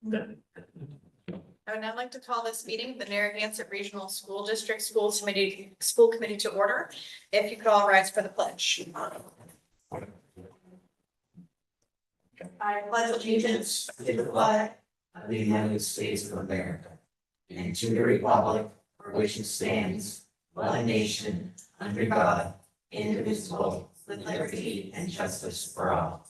I would now like to call this meeting, the Narragansett Regional School District School Committee to order. If you could all rise for the pledge. I pledge allegiance to the flag of the United States of America and to the republic for which it stands, one nation, under God, indivisible, with liberty and justice for all.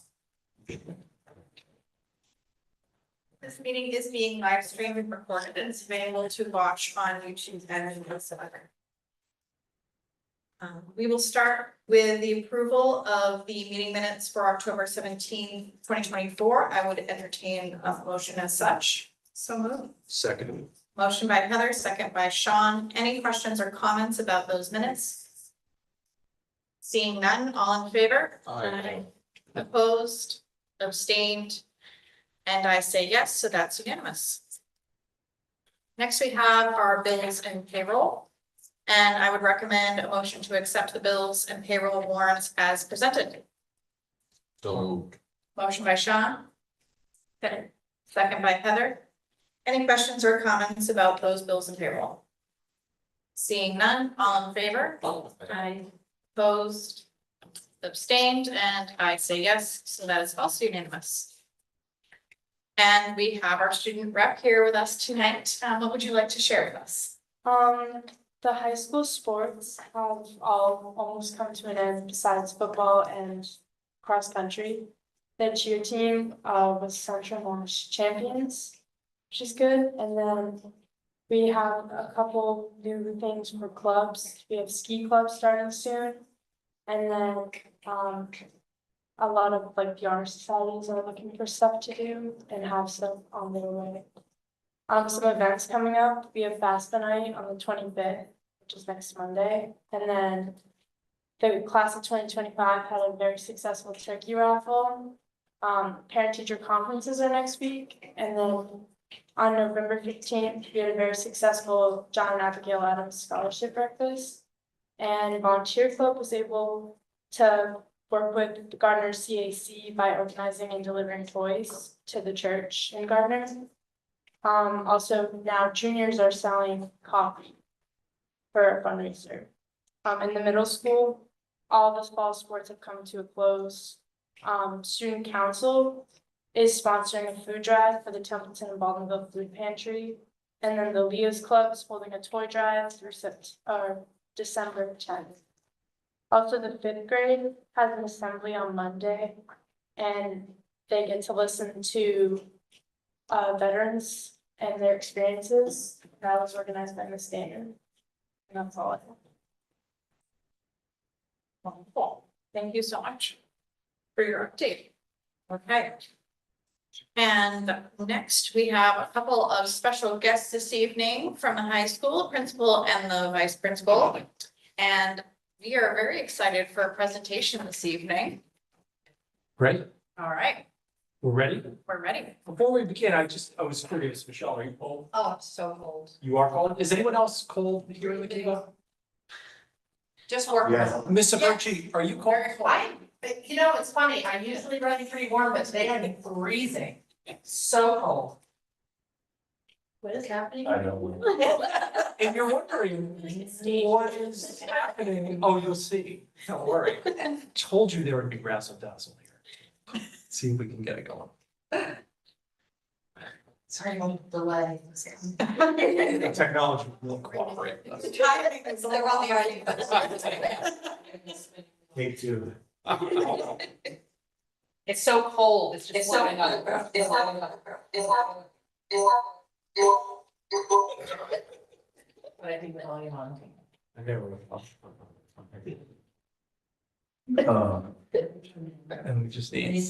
This meeting is being live streamed and recorded and is available to watch on YouTube and whatsoever. We will start with the approval of the meeting minutes for October 17, 2024. I would entertain a motion as such. So moved. Second. Motion by Heather, second by Sean. Any questions or comments about those minutes? Seeing none, all in favor? Aye. Opposed, abstained, and I say yes, so that's unanimous. Next, we have our bills and payroll. And I would recommend a motion to accept the bills and payroll warrants as presented. So moved. Motion by Sean. Okay. Second by Heather. Any questions or comments about those bills and payroll? Seeing none, all in favor? Aye. Opposed, abstained, and I say yes, so that is also unanimous. And we have our student rep here with us tonight. What would you like to share with us? The high school sports have all almost come to an end besides football and cross country. The cheer team was Central Nash champions, which is good. And then we have a couple new things for clubs. We have ski clubs starting soon. And then a lot of like the honor societies are looking for stuff to do and have stuff on their way. Some events coming up. We have FAFSA night on the 25th, which is next Monday. And then the class of 2025 had a very successful turkey raffle. Parent-teacher conferences are next week. And then on November 15th, we had a very successful John and Abigail Adams Scholarship Breakfast. And Volunteer Club was able to work with the Gardner CAC by organizing and delivering toys to the church in Gardner. Also now juniors are selling coffee for a fundraiser. In the middle school, all the fall sports have come to a close. Student council is sponsoring a food drive for the Templeton and Baldwinville Food Pantry. And then the Leo's Club is holding a toy drive through December 10th. Also, the 5th grade has an assembly on Monday, and they get to listen to veterans and their experiences. That was organized by Miss Daniel. And that's all I have. Wonderful. Thank you so much for your update. Okay. And next we have a couple of special guests this evening from the high school, principal and the vice principal. And we are very excited for a presentation this evening. Great. All right, We're ready. we're ready. Before we begin, I was curious, Michelle, are you cold? Oh, it's so cold. You are cold? Is anyone else cold here in the Kiva? Just work. Yes. Miss Averci, are you cold? Very cold. You know, it's funny, I usually run pretty warm, but today I'm freezing, so cold. What is happening? I know. And you're wondering, what is happening? Oh, you'll see. Don't worry. Told you there would be razzle dazzle here. See if we can get it going. Sorry about the delay. The technology will cooperate with us. They're on the idea. Me too. It's so cold, it's just warming up. But I think the volume on. I never would have. And we just need.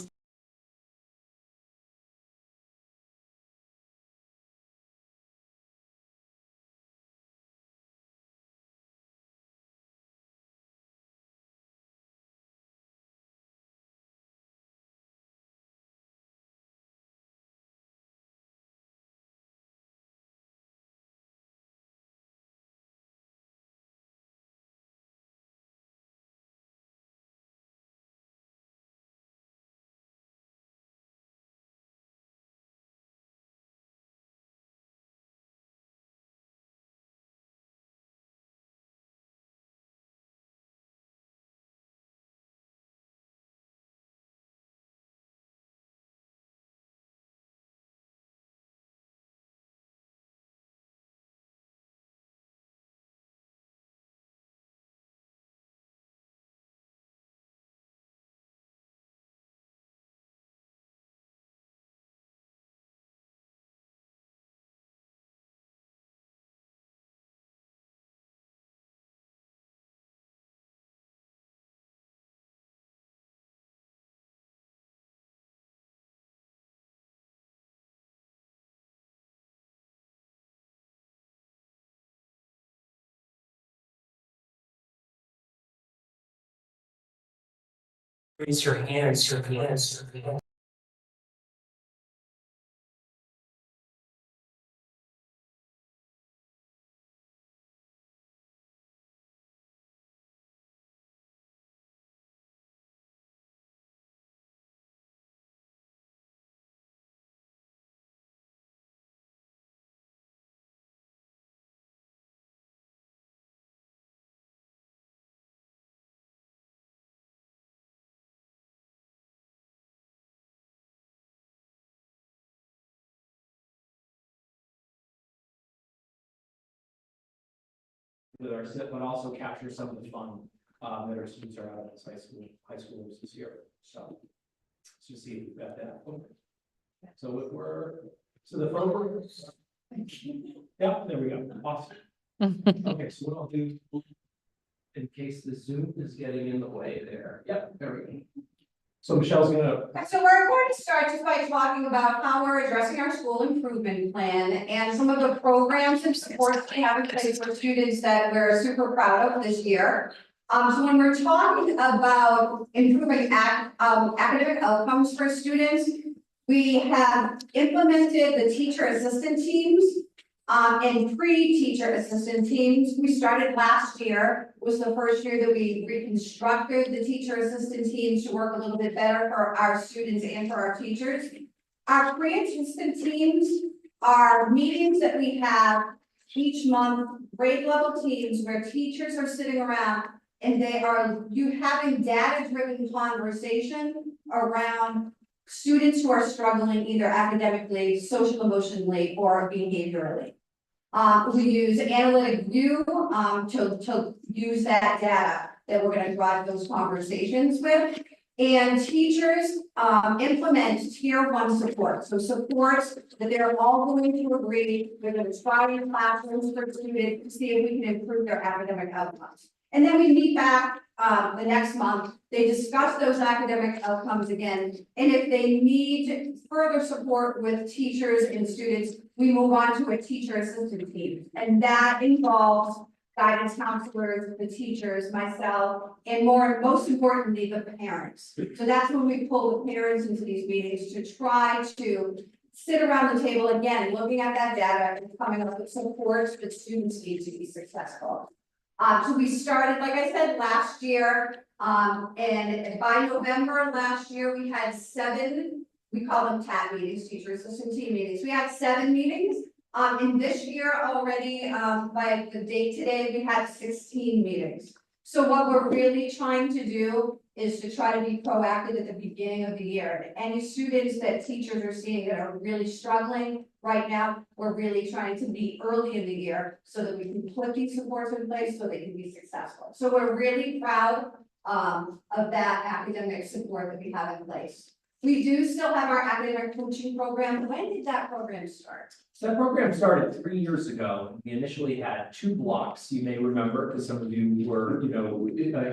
Raise your hands, your hands. With our SIP, but also capture some of the fun that our students are out as high schoolers this year. So let's just see if we've got that. So so the phone. Yeah, there we go. Awesome. Okay, so what I'll do, in case the Zoom is getting in the way there. Yep, there we go. So Michelle's gonna. So we're going to start just by talking about how we're addressing our school improvement plan and some of the programs and supports we have in place for students that we're super proud of this year. So when we're talking about improving academic outcomes for students, we have implemented the teacher assistant teams and pre-teacher assistant teams. We started last year, was the first year that we reconstructed the teacher assistant teams to work a little bit better for our students and for our teachers. Our pre-assistant teams are meetings that we have each month, grade level teams where teachers are sitting around and they are having data-driven conversation around students who are struggling either academically, social emotionally, or behaviorally. We use analytic view to use that data that we're going to drive those conversations with. And teachers implement tier 1 support. So supports that they're all going to agree, they're going to try in classrooms for students to see if we can improve their academic outcomes. And then we meet back the next month, they discuss those academic outcomes again. And if they need further support with teachers and students, we move on to a teacher assistant team. And that involves guidance counselors, the teachers, myself, and most importantly, the parents. So that's when we pull the parents into these meetings to try to sit around the table again, looking at that data and coming up with supports that students need to be successful. So we started, like I said, last year, and by November last year, we had 7, we call them TAT meetings, teacher assistant team meetings. We had 7 meetings. And this year already, by the date today, we had 16 meetings. So what we're really trying to do is to try to be proactive at the beginning of the year. Any students that teachers are seeing that are really struggling right now, we're really trying to be early in the year so that we can put these supports in place so they can be successful. So we're really proud of that academic support that we have in place. We do still have our academic coaching program. When did that program start? So that program started 3 years ago. We initially had 2 blocks, you may remember, because some of you were,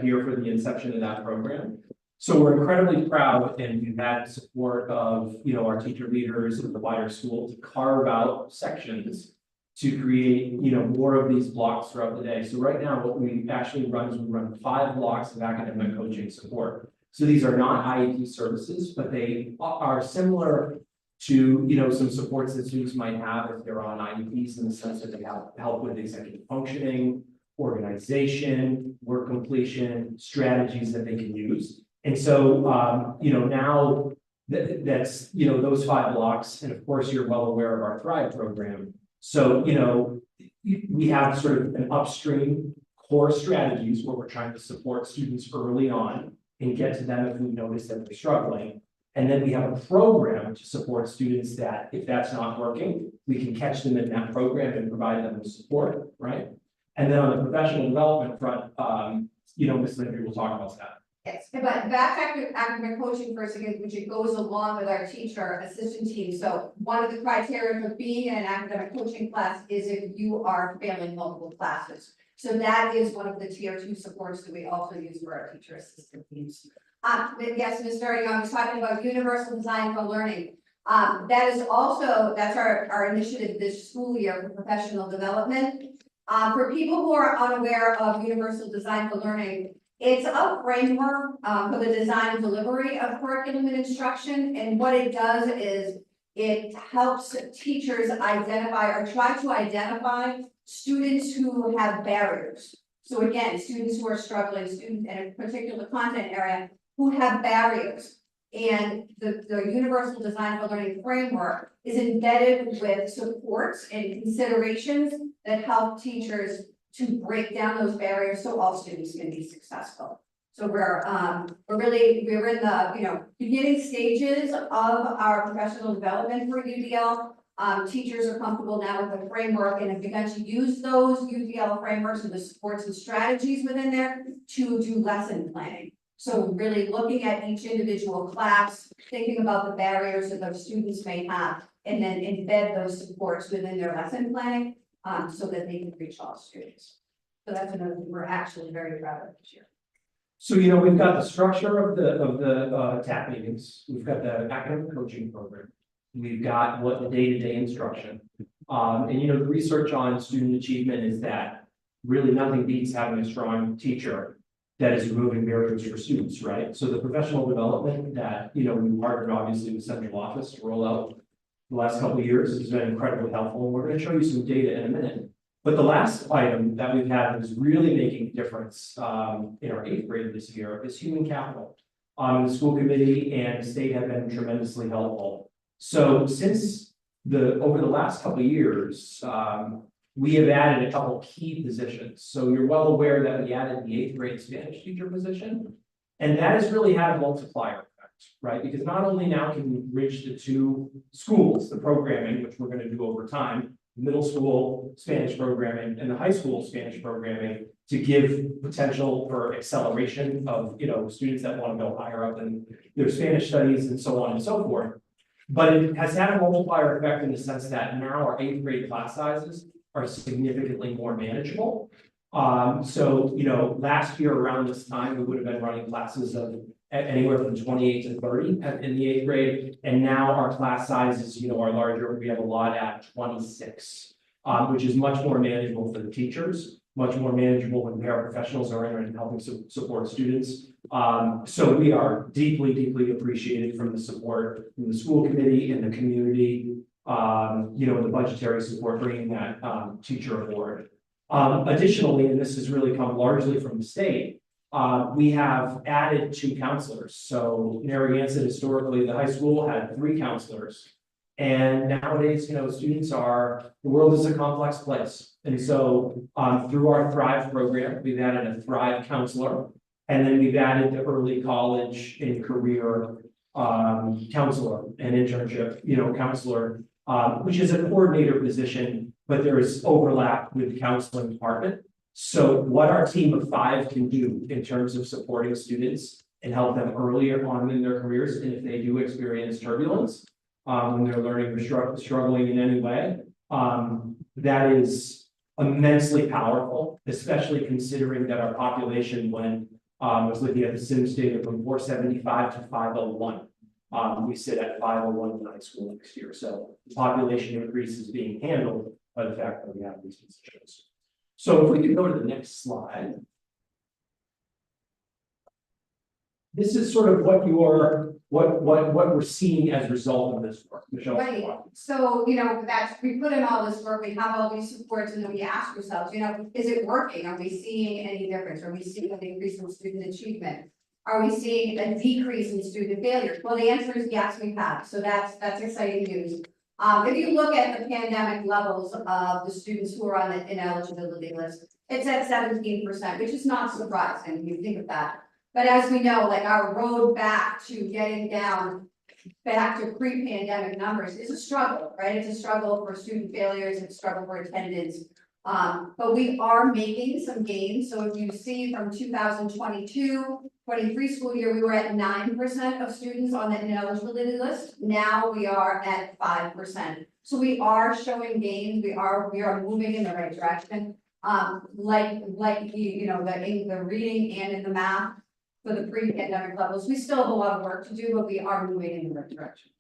here for the inception of that program. So we're incredibly proud, and we've had support of, our teacher leaders and the wider school to carve out sections to create, more of these blocks throughout the day. So right now, what we actually run is we run 5 blocks of academic coaching support. So these are not IEP services, but they are similar to, some supports that students might have if they're on IEPs, in the sense that they have help with executive functioning, organization, work completion, strategies that they can use. And so, now that's, those 5 blocks, and of course, you're well aware of our Thrive program. So, we have sort of an upstream core strategies where we're trying to support students early on and get to them if we notice that they're struggling. And then we have a program to support students that, if that's not working, we can catch them in that program and provide them with support, right? And then on the professional development front, Ms. Landry will talk about that. Yes, but back to academic coaching for a second, which it goes along with our teacher assistant team. So one of the criteria for being in an academic coaching class is if you are failing multiple classes. So that is one of the tier 2 supports that we also use for our teacher assistant teams. Yes, Ms. Young was talking about universal design for learning. That's our initiative this school year for professional development. For people who are unaware of universal design for learning, It's a framework for the design and delivery of curriculum and instruction, and what it does is it helps teachers identify or try to identify students who have barriers. So again, students who are struggling, students in a particular content area who have barriers. And the Universal Design for Learning framework is embedded with supports and considerations that help teachers to break down those barriers so all students can be successful. So we're in the, beginning stages of our professional development for UDL. Teachers are comfortable now with the framework and have begun to use those UDL frameworks and the supports and strategies within there to do lesson planning. So really looking at each individual class, thinking about the barriers that those students may have, and then embed those supports within their lesson planning, so that they can reach all students. So that's another thing we're actually very proud of this year. So, we've got the structure of the TAP meetings, we've got the academic coaching program. We've got what the day-to-day instruction. And the research on student achievement is that really nothing beats having a strong teacher that is removing barriers for students, right? So the professional development that, we partnered obviously with central office to roll out the last couple of years has been incredibly helpful. And we're going to show you some data in a minute. But the last item that we've had that is really making a difference in our 8th grade this year is human capital. The school committee and the state have been tremendously helpful. So since over the last couple of years, we have added a couple key positions. So you're well aware that we added the 8th grade Spanish teacher position. And that has really had a multiplier effect, right? Because not only now can we bridge the two schools, the programming, which we're going to do over time, middle school Spanish programming and the high school Spanish programming to give potential for acceleration of, students that want to go higher up in their Spanish studies and so on and so forth. But it has had a multiplier effect in the sense that now our 8th grade class sizes are significantly more manageable. So, last year around this time, we would have been running classes of anywhere from 28 to 30 in the 8th grade. And now our class sizes, are larger. We have a lot at 26, which is much more manageable for the teachers, much more manageable when paraprofessionals are in and helping support students. So we are deeply, deeply appreciated from the support from the school committee and the community, the budgetary support, bringing that teacher aboard. Additionally, and this has really come largely from the state, we have added 2 counselors. So Narragansett, historically, the high school had 3 counselors. And nowadays, students the world is a complex place. And so through our Thrive program, we've added a Thrive counselor. And then we've added the early college and career counselor and internship, counselor, which is a coordinator position, but there is overlap with the counseling department. So what our team of 5 can do in terms of supporting students and help them earlier on in their careers, and if they do experience turbulence when they're learning or struggling in any way, that is immensely powerful, especially considering that our population was looking at the SIMS data from 475 to 501. We sit at 501 in high school next year. So the population increase is being handled by the fact that we have these positions. So if we could go to the next slide. This is sort of what we're seeing as a result of this work. Michelle. Right. So, we put in all this work, we have all these supports, and then we ask ourselves, is it working? Are we seeing any difference? Are we seeing an increase in student achievement? Are we seeing a decrease in student failure? Well, the answer is yes, we have. So that's exciting news. If you look at the pandemic levels of the students who are on the ineligibility list, it's at 17%, which is not surprising when you think of that. But as we know, our road back to getting back to pre-pandemic numbers is a struggle, right? It's a struggle for student failures, it's a struggle for attendance. But we are making some gains. So if you see from 2022-23 school year, we were at 9% of students on the ineligibility list. Now we are at 5%. So we are showing gains. We are moving in the right direction. Like the reading and in the math for the pre-pandemic levels, we still have a lot of work to do, but we are moving in the right direction.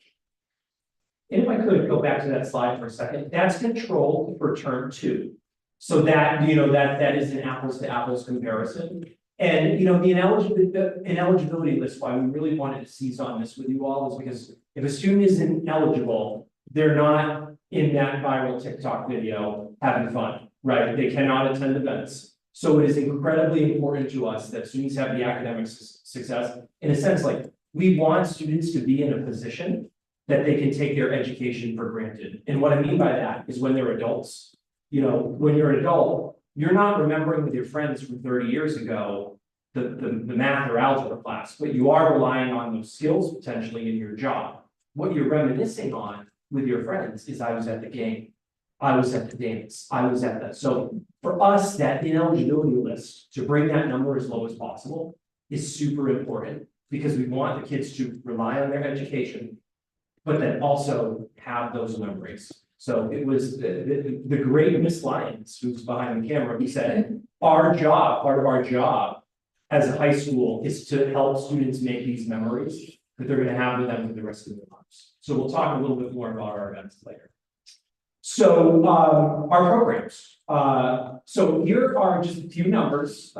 And if I could go back to that slide for a second, that's controlled for term 2. So that, that is an apples to apples comparison. And, you know, the ineligibility list, why we really wanted to seize on this with you all is because if a student is ineligible, they're not in that viral TikTok video having fun, right? They cannot attend events. So it is incredibly important to us that students have the academic success. In a sense, like, we want students to be in a position that they can take their education for granted. And what I mean by that is when they're adults, you know, when you're an adult, you're not remembering with your friends from 30 years ago the math or algebra class, but you are relying on those skills potentially in your job. What you're reminiscing on with your friends is I was at the game, I was at the dance, I was at that. So for us, that ineligibility list, to bring that number as low as possible is super important because we want the kids to rely on their education, but then also have those memories. So it was the great Miss Lyons, who's behind the camera, who said, our job, part of our job as a high school is to help students make these memories that they're gonna have with them for the rest of their lives. So we'll talk a little bit more about our events later. So our programs. So here are just a few numbers.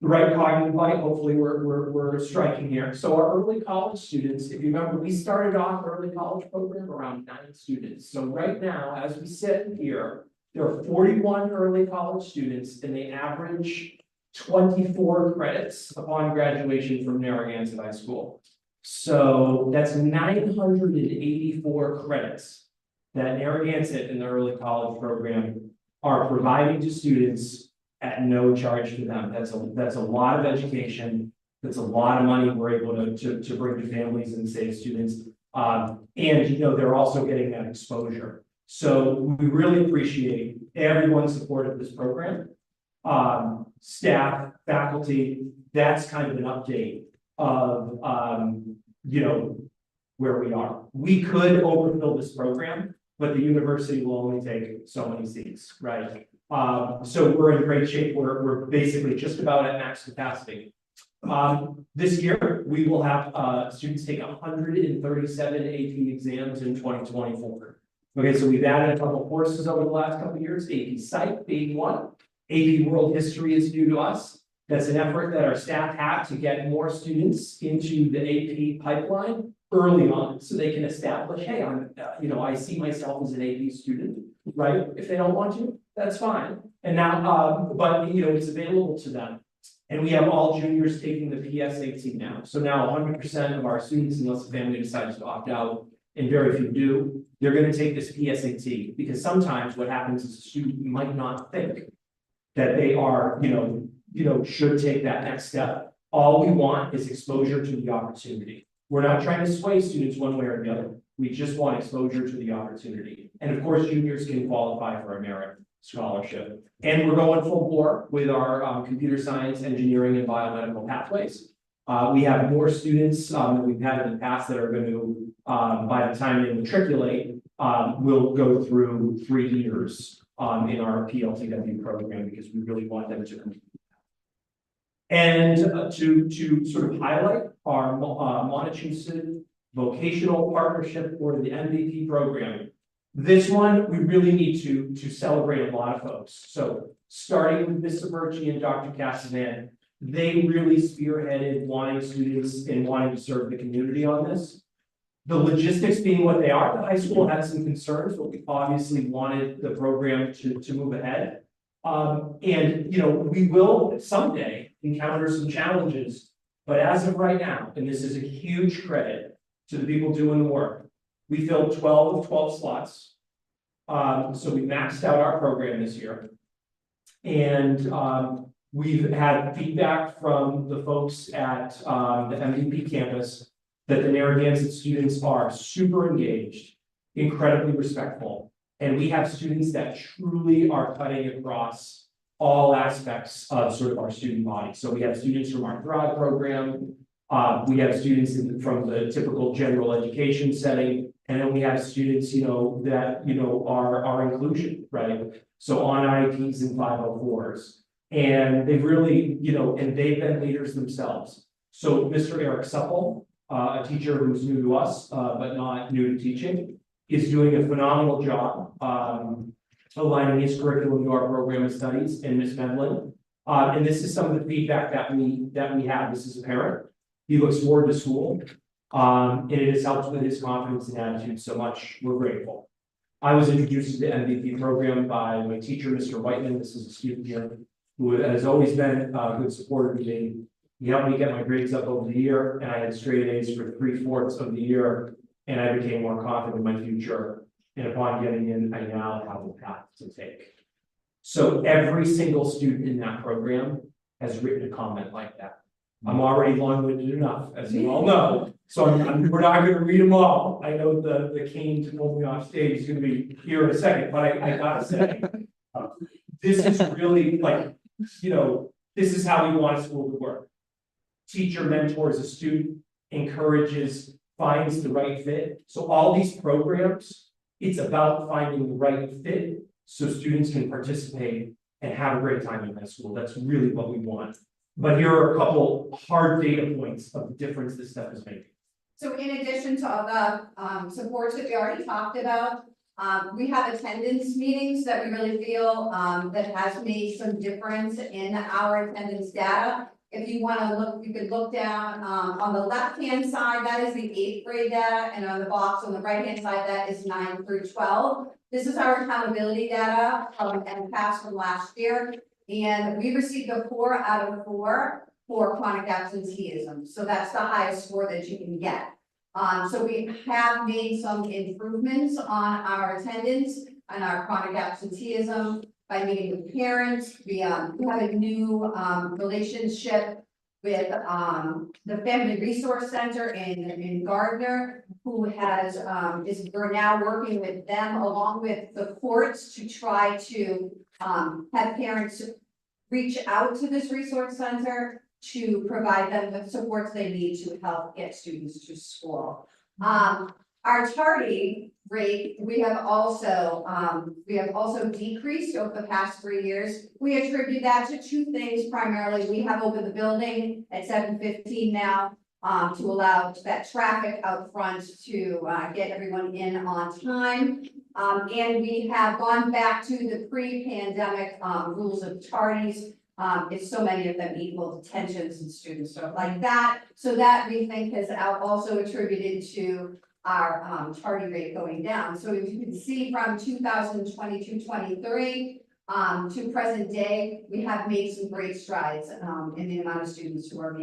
The right cognitive light, hopefully we're striking here. So our early college students, if you remember, we started off early college program around 9 students. So right now, as we sit here, there are 41 early college students and they average 24 credits upon graduation from Narragansett High School. So that's 984 credits that Narragansett in the early college program are providing to students at no charge to them. That's a lot of education. That's a lot of money we're able to bring to families and save students. And you know, they're also getting that exposure. So we really appreciate everyone's support of this program. Staff, faculty, that's kind of an update of you know, where we are. We could overfill this program, but the university will only take so many seats, right? So we're in great shape. We're basically just about at max capacity. This year, we will have students take 137 AP exams in 2024. Okay, so we've added a couple courses over the last couple of years. AP Psych being one. AP World History is new to us. That's an effort that our staff have to get more students into the AP pipeline early on, so they can establish, hey, I'm, you know, I see myself as an AP student, right? If they don't want to, that's fine. And now, but you know, it's available to them. And we have all juniors taking the PSAT now. So now 100% of our students, unless the family decides to opt out, and very few do, they're going to take this PSAT, because sometimes what happens is a student might not think that they are, you know, should take that next step. All we want is exposure to the opportunity. We're not trying to sway students one way or the other. We just want exposure to the opportunity. And of course, juniors can qualify for a merit scholarship. And we're going full bore with our computer science, engineering, and biomedical pathways. We have more students than we've had in the past that are going to, by the time they matriculate, will go through 3 years in our PLTW program, because we really want them to complete. And to sort of highlight our Montechusett vocational partnership for the MVP program. This one, we really need to celebrate a lot of folks. So starting with Ms. Saberchi and Dr. Casavan, they really spearheaded wanting students and wanting to serve the community on this. The logistics being what they are, the high school had some concerns, but we obviously wanted the program to move ahead. And you know, we will someday encounter some challenges, but as of right now, and this is a huge credit to the people doing the work, we filled 12 of 12 slots. So we maxed out our program this year. And we've had feedback from the folks at the MVP campus that the Narragansett students are super engaged, incredibly respectful. And we have students that truly are cutting across all aspects of sort of our student body. So we have students from our Thrive program, we have students from the typical general education setting, and then we have students, you know, that, you know, are inclusion, right? So on IEPs and 504s. And they've really, you know, and they've been leaders themselves. So Mr. Eric Supple, a teacher who's new to us, but not new to teaching, is doing a phenomenal job aligning his curriculum to our program of studies. And Ms. Medlin And this is some of the feedback that we have. This is a parent. He looks forward to school. And it has helped with his confidence and attitude so much. We're grateful. I was introduced to the MVP program by my teacher, Mr. Whiteman. This is a student here who has always been a good supporter of me. He helped me get my grades up over the year, and I had straight A's for 3/4 of the year, and I became more confident in my future. And upon getting in, I now have a path to take. So every single student in that program has written a comment like that. I'm already long-winded enough, as you all know, so we're not gonna read them all. I know the cane to pull me off stage is gonna be here in a second, but I gotta say, this is really like, you know, this is how we want a school to work. Teacher mentors a student, encourages, finds the right fit. So all these programs, it's about finding the right fit so students can participate and have a great time in high school. That's really what we want. But here are a couple hard data points of the difference this stuff is making. So in addition to all the supports that we already talked about, we have attendance meetings that we really feel that has made some difference in our attendance data. If you want to look, you could look down on the left-hand side, that is the 8th grade data, and on the box on the right-hand side, that is 9 through 12. This is our accountability data from NPAS from last year, and we received a 4 out of 4 for chronic absenteeism. So that's the highest score that you can get. So we have made some improvements on our attendance and our chronic absenteeism by meeting with parents. We have a new relationship with the Family Resource Center in Gardner, who has we're now working with them along with the courts to try to have parents reach out to this resource center to provide them the supports they need to help get students to school. Our tardy rate, we have also decreased over the past 3 years. We attribute that to 2 things primarily. We have opened the building at 7:15 now to allow that traffic out front to get everyone in on time. And we have gone back to the pre-pandemic rules of tardies. If so many of them equal detentions and students stuff like that. So that we think has also attributed to our tardy rate going down. So as you can see from 2022-23 to present day, we have made some great strides in the amount of students who are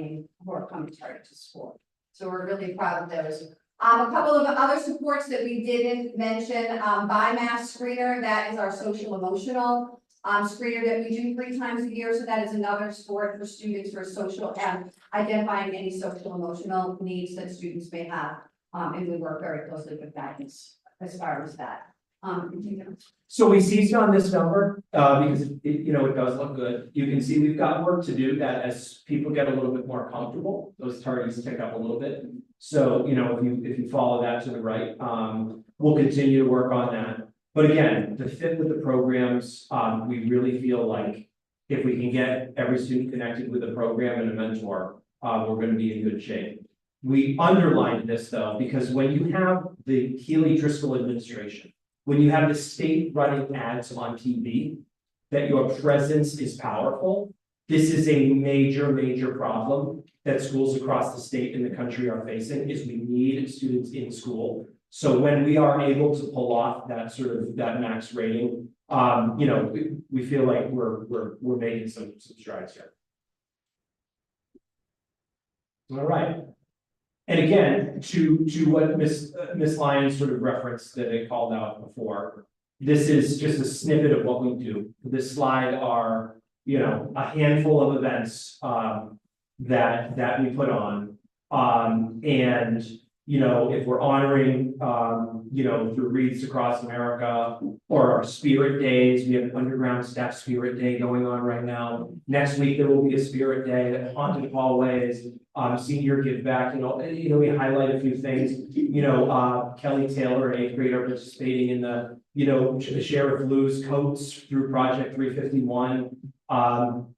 coming tardy to school. So we're really proud of those. A couple of other supports that we didn't mention, BIMAS screener, that is our social emotional screener that we do 3 times a year. So that is another support for students for social and identifying any social emotional needs that students may have. And we work very closely with guidance as far as that. So we seized on this number because it does look good. You can see we've got work to do that as people get a little bit more comfortable, those tardies tick up a little bit. So, if you follow that to the right, we'll continue to work on that. But again, the fit with the programs, we really feel like if we can get every student connected with a program and a mentor, we're going to be in good shape. We underlined this though, because when you have the Healy-Driscoll administration, when you have the state running ads on TV, that your presence is powerful, this is a major, major problem that schools across the state and the country are facing, is we need students in school. So when we are able to pull off that max rating, we feel like we're making some strides here. All right. And again, to what Miss Lyons sort of referenced that they called out before, this is just a snippet of what we do. This slide are, a handful of events that we put on. And if we're honoring, through Wreaths Across America or our Spirit Days, we have an Underground Step Spirit Day going on right now. Next week, there will be a Spirit Day, Haunted Hallways, Senior Give Back, we highlight a few things. Kelly Taylor, an 8th grader, participating in the, Sheriff Lou's Coats through Project 351.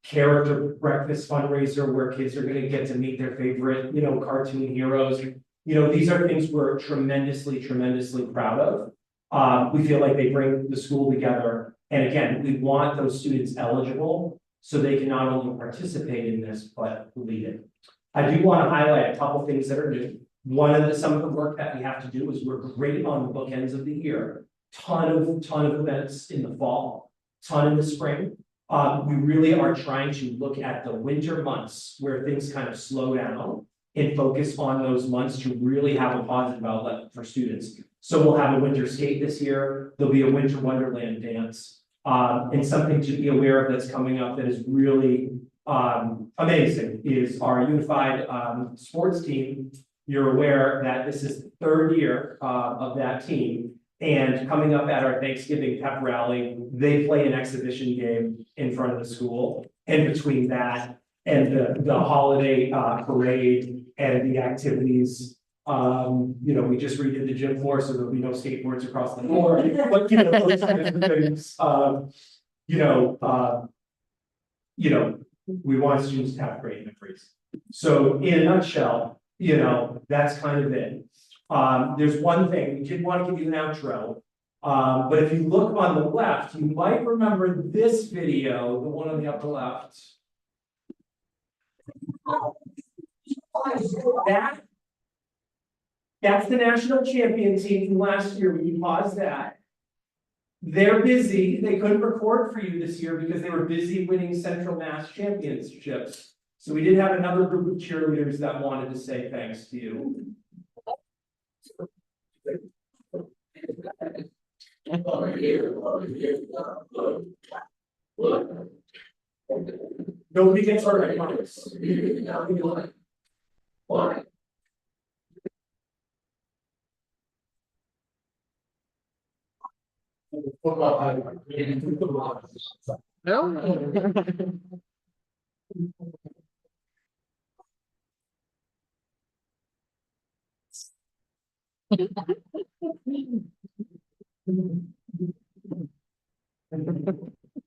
Character breakfast fundraiser where kids are going to get to meet their favorite, cartoon heroes. These are things we're tremendously proud of. We feel like they bring the school together. And again, we want those students eligible so they can not only participate in this, but lead it. I do want to highlight a couple things that are new. Some of the work that we have to do is we're great on the bookends of the year. Ton of events in the fall, ton in the spring. We really are trying to look at the winter months where things kind of slow down and focus on those months to really have a positive outlet for students. So we'll have a winter skate this year. There'll be a winter wonderland dance. And something to be aware of that's coming up that is really amazing is our unified sports team. You're aware that this is the third year of that team. And coming up at our Thanksgiving pep rally, they play an exhibition game in front of the school. And between that and the holiday parade and the activities, we just redid the gym floor, so there'll be no skateboards across the floor. But those kind of things, we want students to have great memories. So in a nutshell, that's kind of it. There's one thing, we did want to give you an outro. But if you look on the left, you might remember this video, the one on the upper left. That's the national champion team from last year. When you pause that, they're busy. They couldn't record for you this year because they were busy winning Central Mass championships. So we did have another group of cheerleaders that wanted to say thanks to you. Nobody gets hurt, I promise.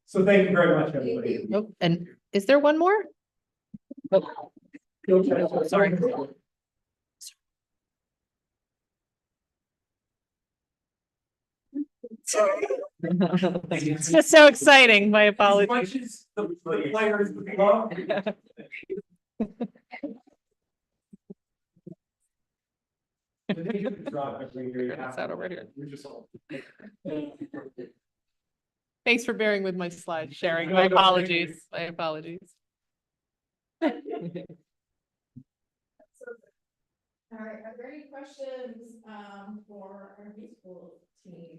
So thank you very much, everybody. Nope. And is there one more? Sorry. It's just so exciting. My As apologies. much as the players would love. It's out over here. Thanks for bearing with my slide sharing. My apologies. My apologies. All right, are there any questions, for our high school team?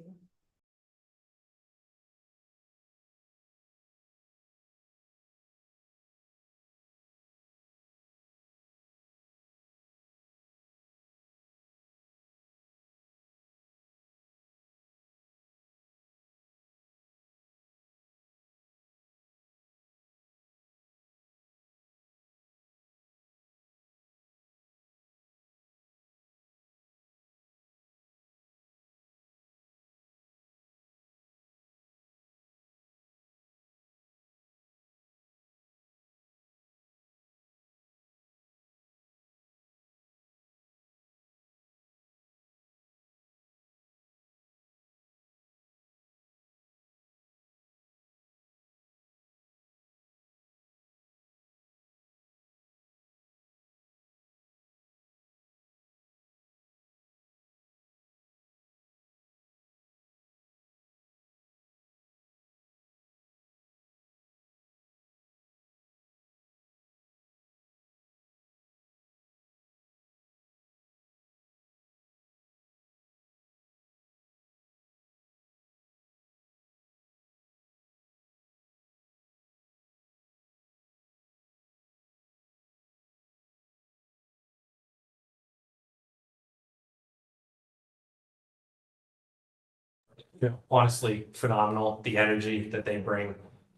Honestly, phenomenal, the energy that they bring.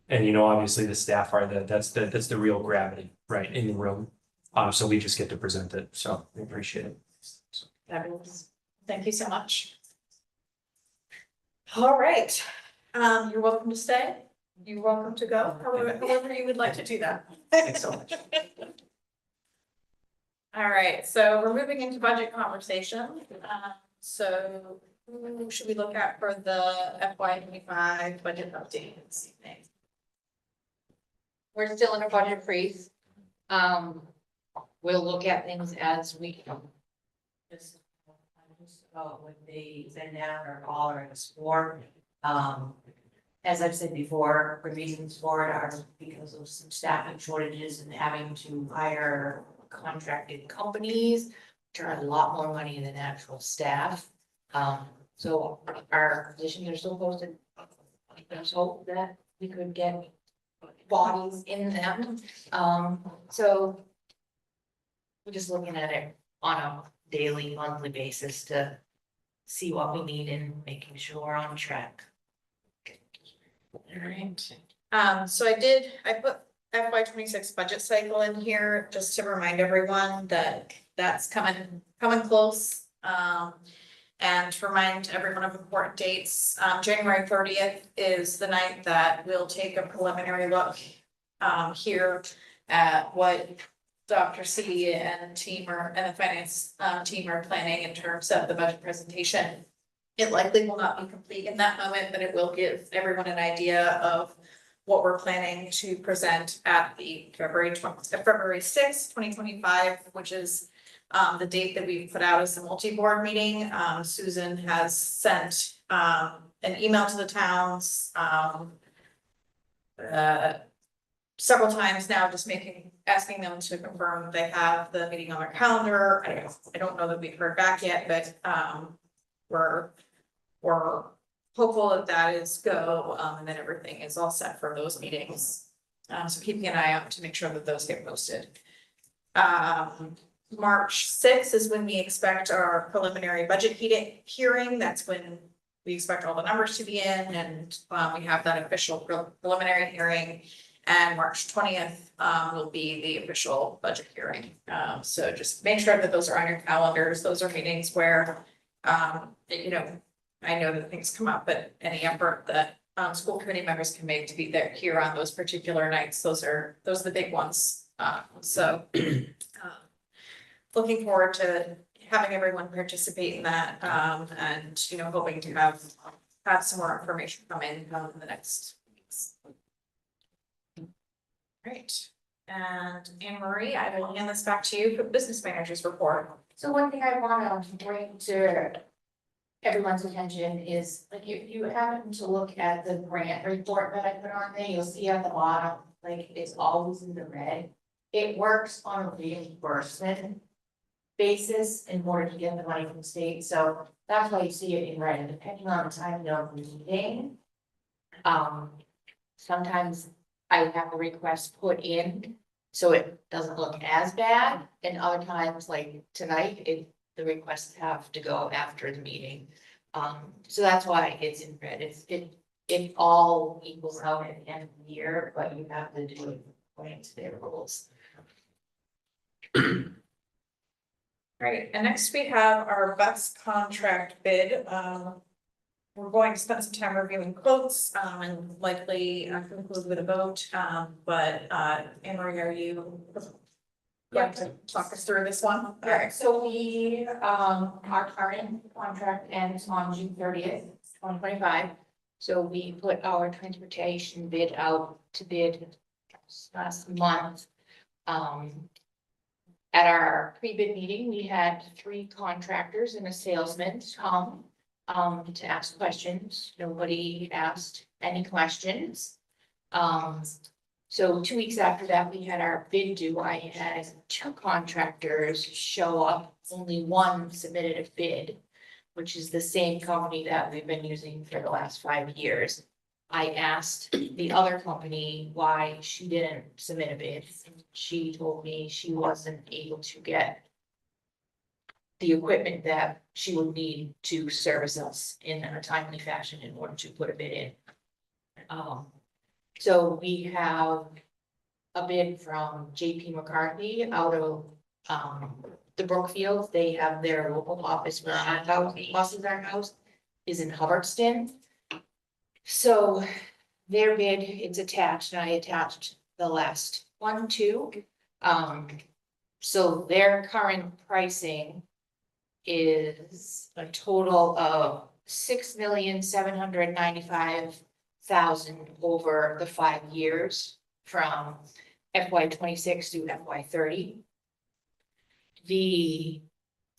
And obviously the staff are that's the real gravity, right, in the room. So we just get to present it, so we appreciate it. Fabulous. Thank you so much. All right, you're welcome to stay. You're welcome to go, however you would like to do that. Thanks so much. All right, so we're moving into budget conversation. So who should we look at for the FY 25 budget update this evening? we're still in a budget freeze. We'll look at things as we. Just, when they send down or call or explore, as I've said before, the reasons for it are because of some staffing shortages and having to hire contracted companies. Which are a lot more money than actual staff. So our positions are still posted. There's hope that we could get bodies in them. So we're just looking at it on a daily, monthly basis to see what we need and making sure we're on track. Alright, so I put FY 26 budget cycle in here, just to remind everyone that that's coming close. And to remind everyone of important dates, January 30th is the night that we'll take a preliminary look here at what Dr. C and the finance team are planning in terms of the budget presentation. It likely will not be complete in that moment, but it will give everyone an idea of what we're planning to present at the February 6th, 2025, which is the date that we put out as the multi-board meeting. Susan has sent an email to the towns several times now, just asking them to confirm they have the meeting on their calendar. I don't know that we've heard back yet, but we're hopeful that that is go, and that everything is all set for those meetings. So keeping an eye out to make sure that those get posted. March 6th is when we expect our preliminary budget hearing. That's when we expect all the numbers to be in, and we have that official preliminary hearing. And March 20th will be the official budget hearing. So just make sure that those are on your calendars. Those are meetings where, you know, I know that things come up, but any effort that school committee members can make to be there here on those particular nights, those are the big ones. Looking forward to having everyone participate in that, and you know, hoping to have some more information come in the next weeks. Great. And Anne Marie, I will hand this back to you for the business manager's report. So one thing I want to bring to everyone's attention is, like, if you happen to look at the grant report that I put on there, you'll see at the bottom, like, it's always in the red. It works on a reimbursement basis in order to get the money from the state, so that's why you see it in red, and depending on the time of the meeting. Sometimes I would have the request put in, so it doesn't look as bad, and other times, like tonight, the requests have to go after the meeting. So that's why it's in red. It all equals out at the end of the year, but you have to do it according to their rules. Great, and next we have our bus contract bid. We're going to spend some time reviewing quotes, and likely conclude with a vote, but Anne Marie, are you going to talk us through this one? Yeah, so we, our current contract ends on June 30th, 2025. So we put our transportation bid out to bid last month. At our pre-bid meeting, we had 3 contractors and a salesman come to ask questions. Nobody asked any questions. So 2 weeks after that, we had our bid due. I had 2 contractors show up, only one submitted a bid, which is the same company that we've been using for the last 5 years. I asked the other company why she didn't submit a bid. She told me she wasn't able to get the equipment that she would need to service us in a timely fashion in order to put a bid in. So we have a bid from JP McCarthy out of the Brookfield. They have their local office where our buses are housed, is in Hubbardston. So their bid, it's attached, and I attached the last one too. So their current pricing is a total of $6,795,000 over the 5 years. from FY 26 to FY 30. The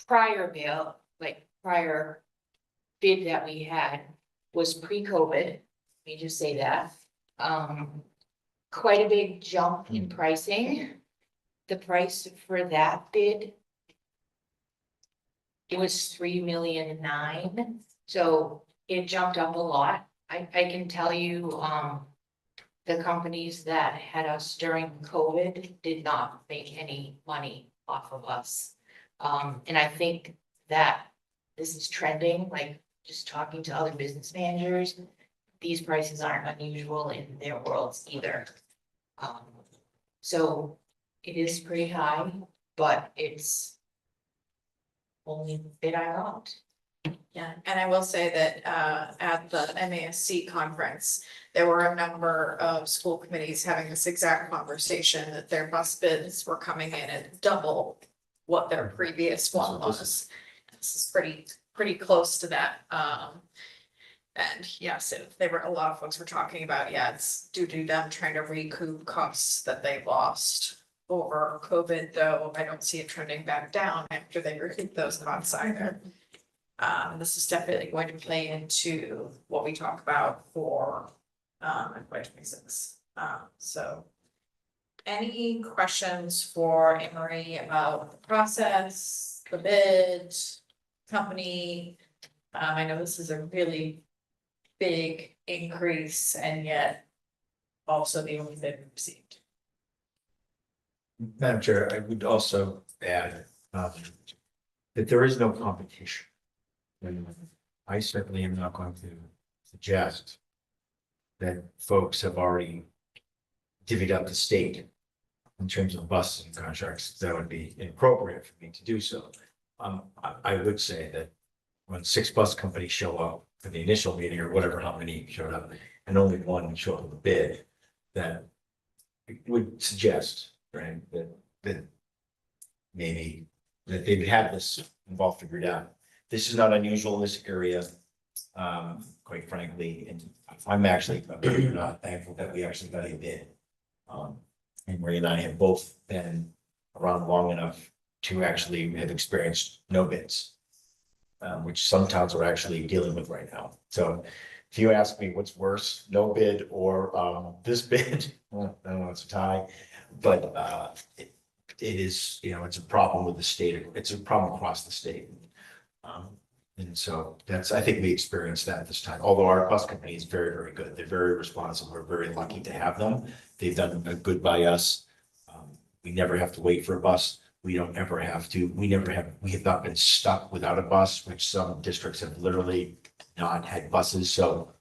prior bill, like prior bid that we had was pre-COVID, let me just say that. Quite a big jump in pricing. The price for that bid, it was 3.9 million, so it jumped up a lot. I can tell you, the companies that had us during COVID did not make any money off of us. And I think that this is trending, like just talking to other business managers, these prices aren't unusual in their worlds either. So it is pretty high, but it's only the bid I got. Yeah, and I will say that at the MASC conference, there were a number of school committees having this exact conversation that their bus bids were coming in at double what their previous one was. This is pretty close to that. And yes, a lot of folks were talking about, yeah, it's due to them trying to recoup costs that they lost over COVID, though I don't see it trending back down after they recoup those costs either. This is definitely going to play into what we talk about for FY 26. So any questions for Emery about the process, the bid, company? I know this is a really big increase and yet also the only bid we received. Madam Chair, I would also add that there is no competition. And I certainly am not going to suggest that folks have already divvied up the state in terms of buses and contracts. That would be inappropriate for me to do so. I would say that when 6 bus companies show up for the initial meeting or whatever, how many showed up, and only one showed up with a bid, that would suggest, right, that maybe that they would have this involved figured out. This is not unusual in this area, quite frankly, and I'm actually not thankful that we actually got a bid. And Marie and I have both been around long enough to actually have experienced no bids, which some towns are actually dealing with right now. So if you ask me what's worse, no bid or this bid, well, I don't know, it's a tie, but it is, it's a problem with the state. It's a problem across the state. And so I think we experienced that this time, although our bus company is very, very good. They're very responsive. We're very lucky to have them. They've done a good by us. We never have to wait for a bus. We don't ever have to, we have not been stuck without a bus, which some districts have literally not had buses. So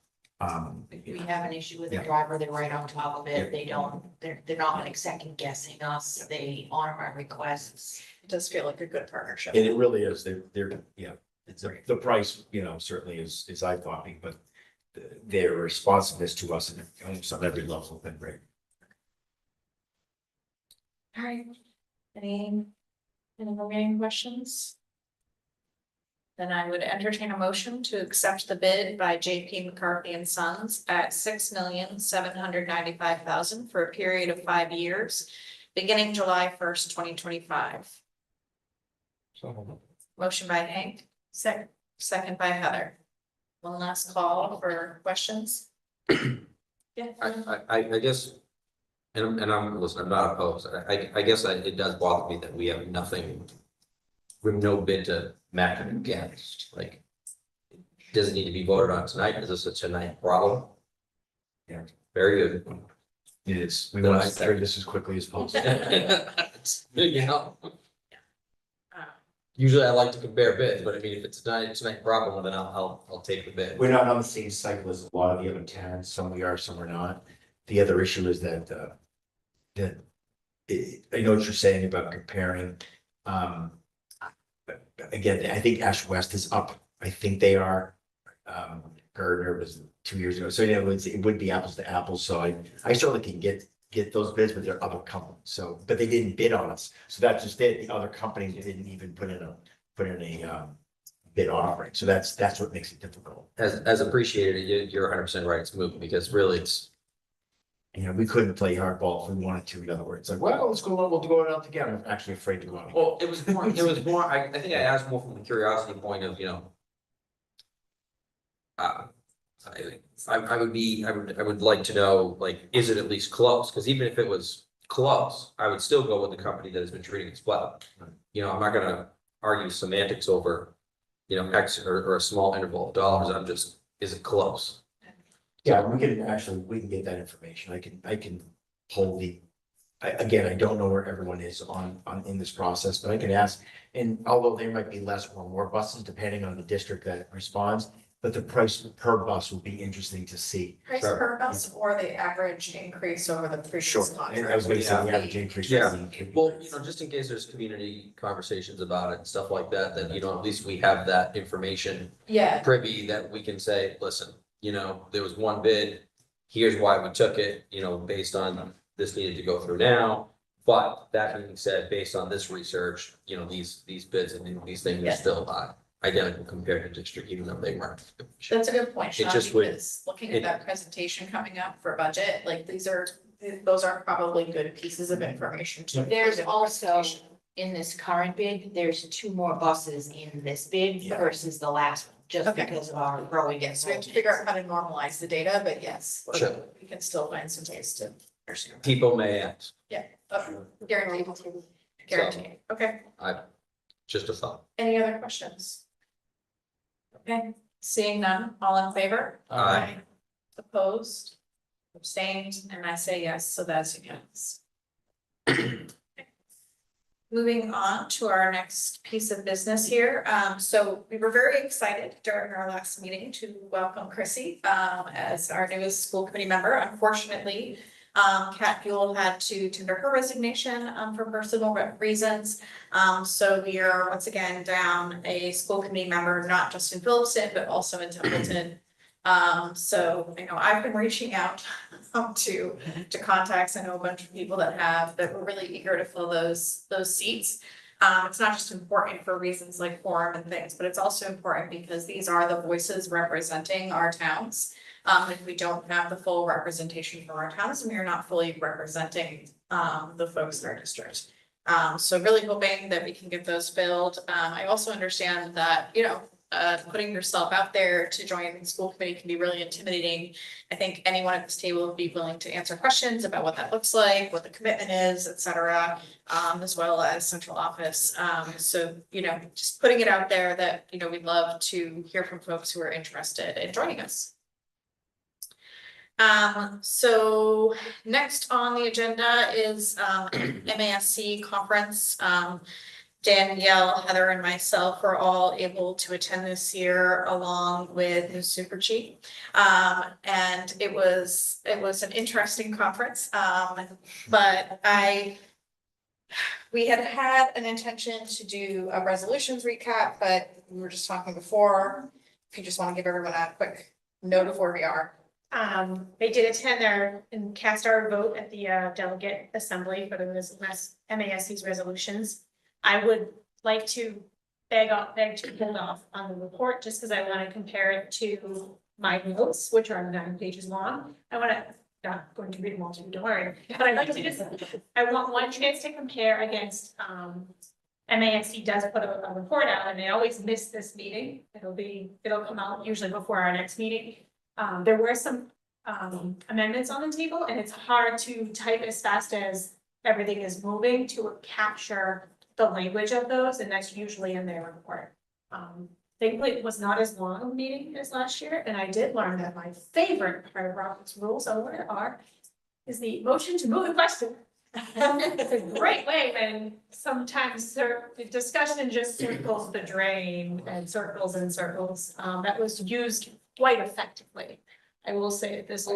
If we have an issue with the Yeah. driver, they're right on top of Yeah. it. They're not like second guessing us. They honor our requests. It does feel like a good partnership. and it really is, it's the price, certainly is eye-popping, but their responsiveness to us and almost on every level have been great. All right. Any remaining questions? Then I would entertain a motion to accept the bid by JP McCarthy and Sons at $6,795,000 for a period of 5 years, beginning July 1st, 2025. So. Motion by Hank, second by Heather. One last call for questions. Yeah. I guess, and listen, I'm not opposed, I guess it does bother me that we have nothing. We have no bid to match it against, like. Does it need to be voted on tonight? Is this a tonight problem? Yeah. Very good. It is, we Then want I to clear this as quickly as possible. You know, Uh, usually I like to compare bids, but I mean, if it's tonight problem, then I'll take the bid. We're not on the same cycle as a lot of the other towns, some we are, some we're not. The other issue is that, I know what you're saying about comparing. But again, I think Ash West is up, I think they are. Gardner was 2 years ago, so it would be apples to apples, so I certainly can get those bids, but they're other companies, so, but they didn't bid on us, so that's just it, the other companies didn't even put in a bid offering, so that's what makes it difficult. As appreciated, you're 100% right, it's moving, because really You know, we couldn't play hardball if we wanted to, in other words, like, well, let's go, we'll go out together. I'm actually afraid to go out. Well, it was more, I think I asked more from the curiosity point of, you know. Uh, I would like to know, like, is it at least close? Because even if it was close, I would still go with the company that has been treating us well. You know, I'm not gonna argue semantics over, you know, X or a small interval of dollars. I'm just, is it close? Yeah, we can get that information. I can pull again, I don't know where everyone is in this process, but I can ask. And although there might be less or more buses depending on the district that responds, but the price per bus will be interesting to see. Price Sure. per bus or the average increase over the Sure, previous and contract? I was gonna say the average increase. Yeah. Well, you know, just in case there's community conversations about it and stuff like that, then, you know, at least we have that information Yeah, privy that we can say, listen, you know, there was one bid. Here's why we took it, you know, based on this needed to go through now. But that being said, based on this research, you know, these bids and these things are Yeah. still identical compared to district, even though they weren't. that's a good point, Sean, just would- because looking at that presentation coming up for budget, like those are probably good pieces of information to. There's include in the also, presentation. in this current bid, there's 2 more buses in this bid Yeah. versus the last one, just Okay. because of our growing. Yeah, so we have to figure out how to normalize the data, but yes, Sure. we can still find some ways to understand. People may ask, Guaranteed, guaranteed, okay. just a thought. Any other questions? Okay, seeing none, all in favor? Aye. Opposed, abstained, and I say yes, so that's unanimous. Moving on to our next piece of business here. So we were very excited during our last meeting to welcome Chrissy, as our newest school committee member. Unfortunately, Kat Buell had to tender her resignation, for personal reasons. So we are once again down a school committee member, not just in Phillipston, but also in Templeton. So I know I've been reaching out to contacts. I know a bunch of people that were really eager to fill those seats. It's not just important for reasons like quorum and things, but it's also important because these are the voices representing our towns. If we don't have the full representation from our towns, we are not fully representing the folks in our district. So really hoping that we can get those filled. I also understand that, you know, putting yourself out there to join the school committee can be really intimidating. I think anyone at this table would be willing to answer questions about what that looks like, what the commitment is, et cetera, as well as central office. So, you know, just putting it out there that, you know, we'd love to hear from folks who are interested in joining us. So next on the agenda is MASC conference. Danielle, Heather, and myself were all able to attend this year along with Ms. Super Chief. And it was an interesting conference. But we had an intention to do a resolutions recap, but we were just talking before. If you just want to give everyone a quick note of where we are. They did attend and cast our vote at the delegate assembly for the MASC's resolutions. I would like to beg to hold off on the report just because I want to compare it to my notes, which are 9 pages long. Not going to read them all to you, don't worry. But I'd like to I want one chance to compare against, MASC does put a report out and they always miss this meeting. It'll come out usually before our next meeting. There were some amendments on the table and it's hard to type as fast as everything is moving to capture the language of those, and that's usually in their report. Thankfully, it was not as long a meeting as last year, and I did learn that my favorite part of Robert's rules is the motion to move the question. It's a great way when sometimes the discussion just circles the drain and circles and circles. That was used quite effectively. I will say this.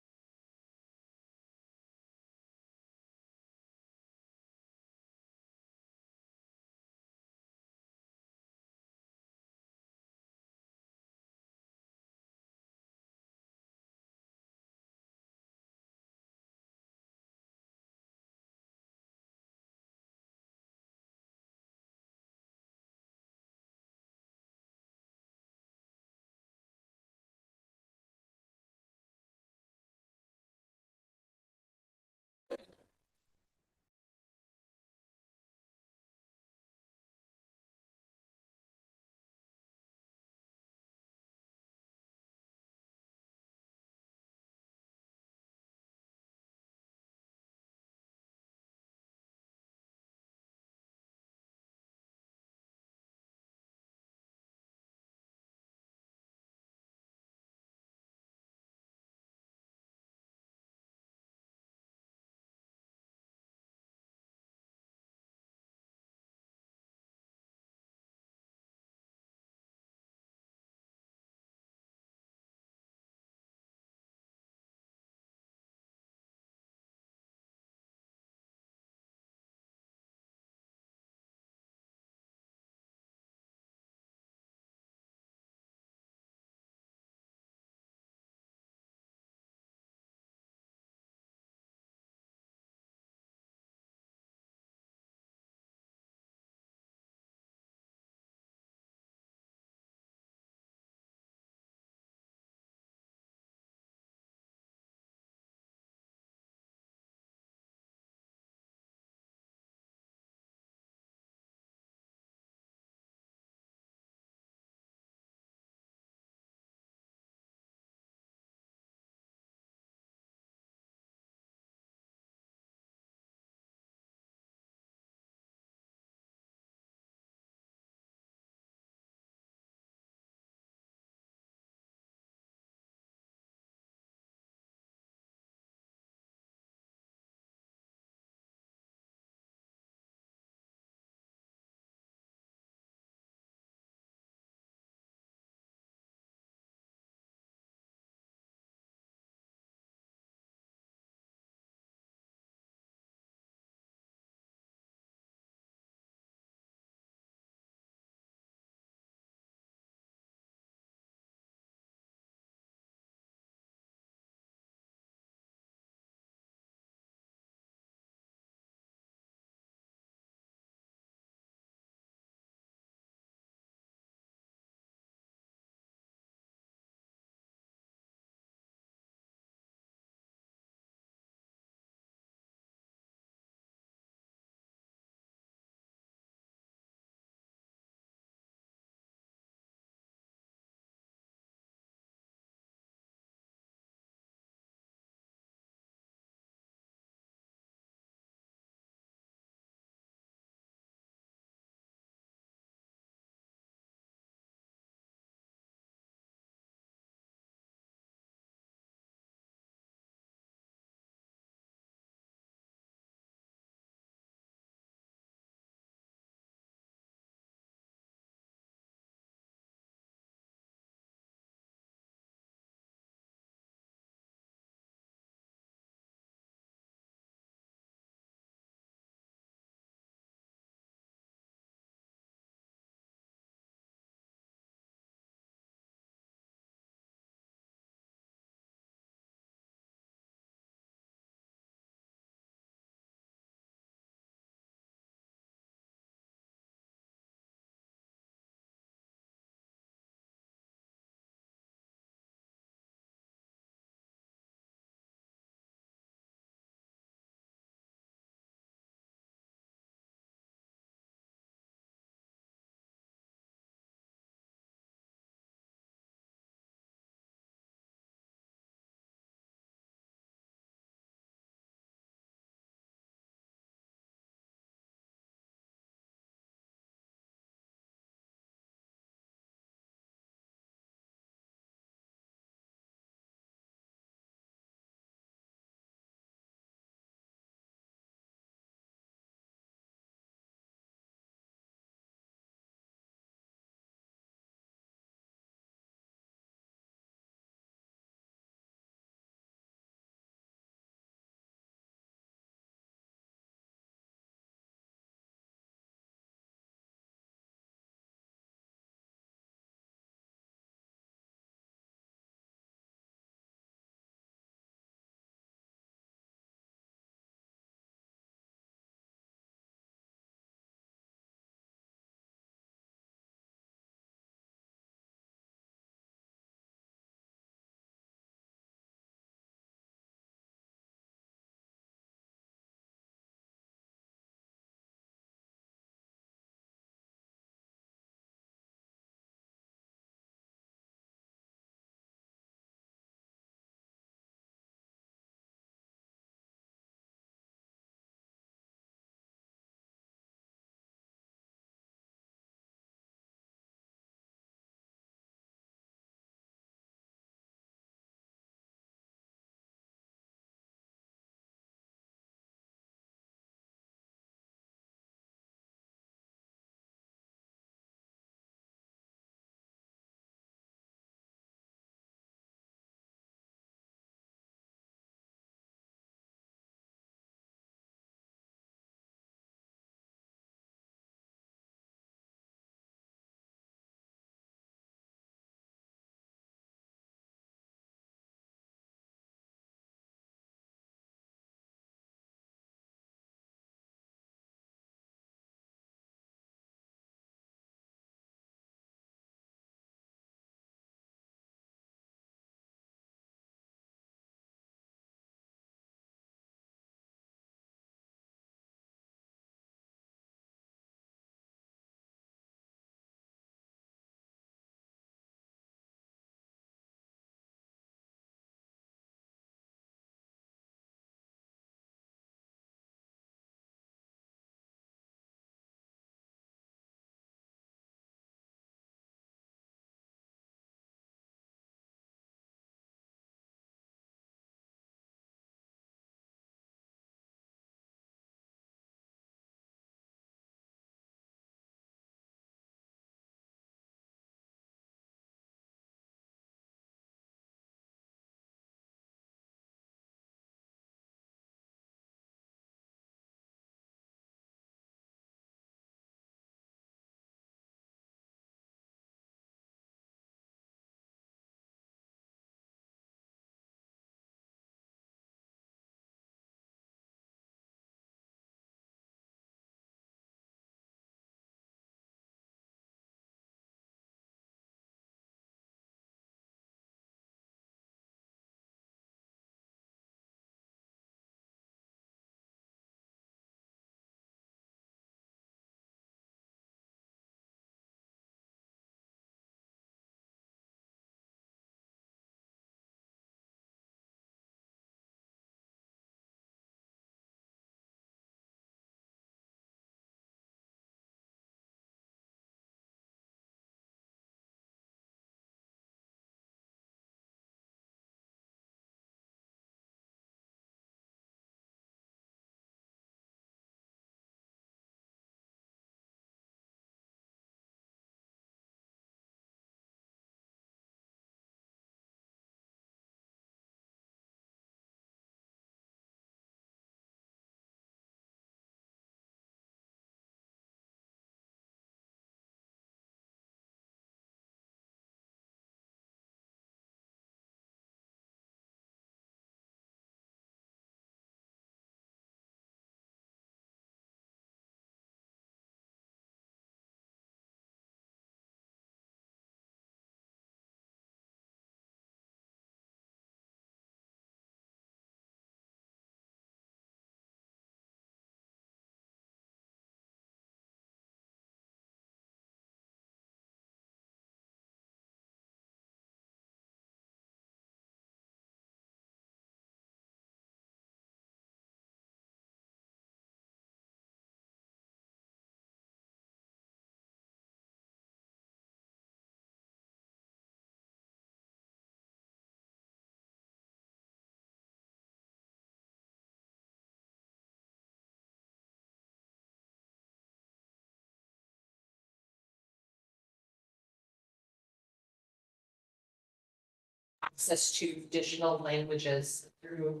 access to additional languages through.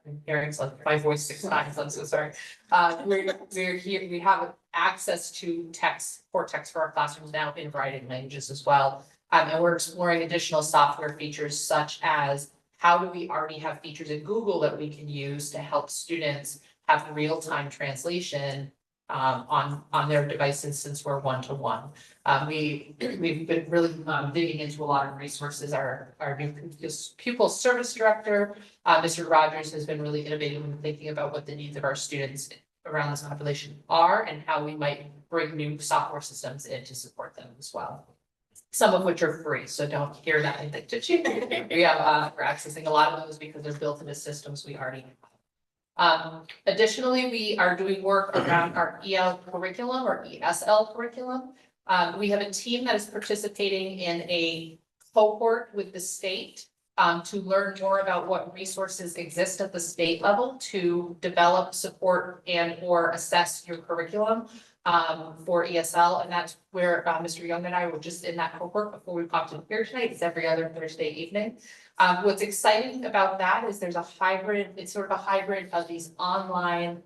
I'm hearing my voice 6 times, I'm so sorry. We're here, we have access to core text for our classrooms now in a variety of languages as well. And we're exploring additional software features such as how do we already have features in Google that we can use to help students have real-time translation on their devices since we're one-to-one. We've been really digging into a lot of resources. Our new pupil service director, Mr. Rogers, has been really innovative in thinking about what the needs of our students around this population are and how we might bring new software systems in to support them as well. Some of which are free, so don't hear that and think that you. We have we're accessing a lot of those because they're built into systems we already have. Additionally, we are doing work around our EL curriculum or ESL curriculum. We have a team that is participating in a cohort with the state to learn more about what resources exist at the state level to develop, support, and or assess your curriculum for ESL. And that's where Mr. Young and I were just in that cohort before we popped in here tonight. It's every other Thursday evening. What's exciting about that is there's a hybrid, it's sort of a hybrid of these online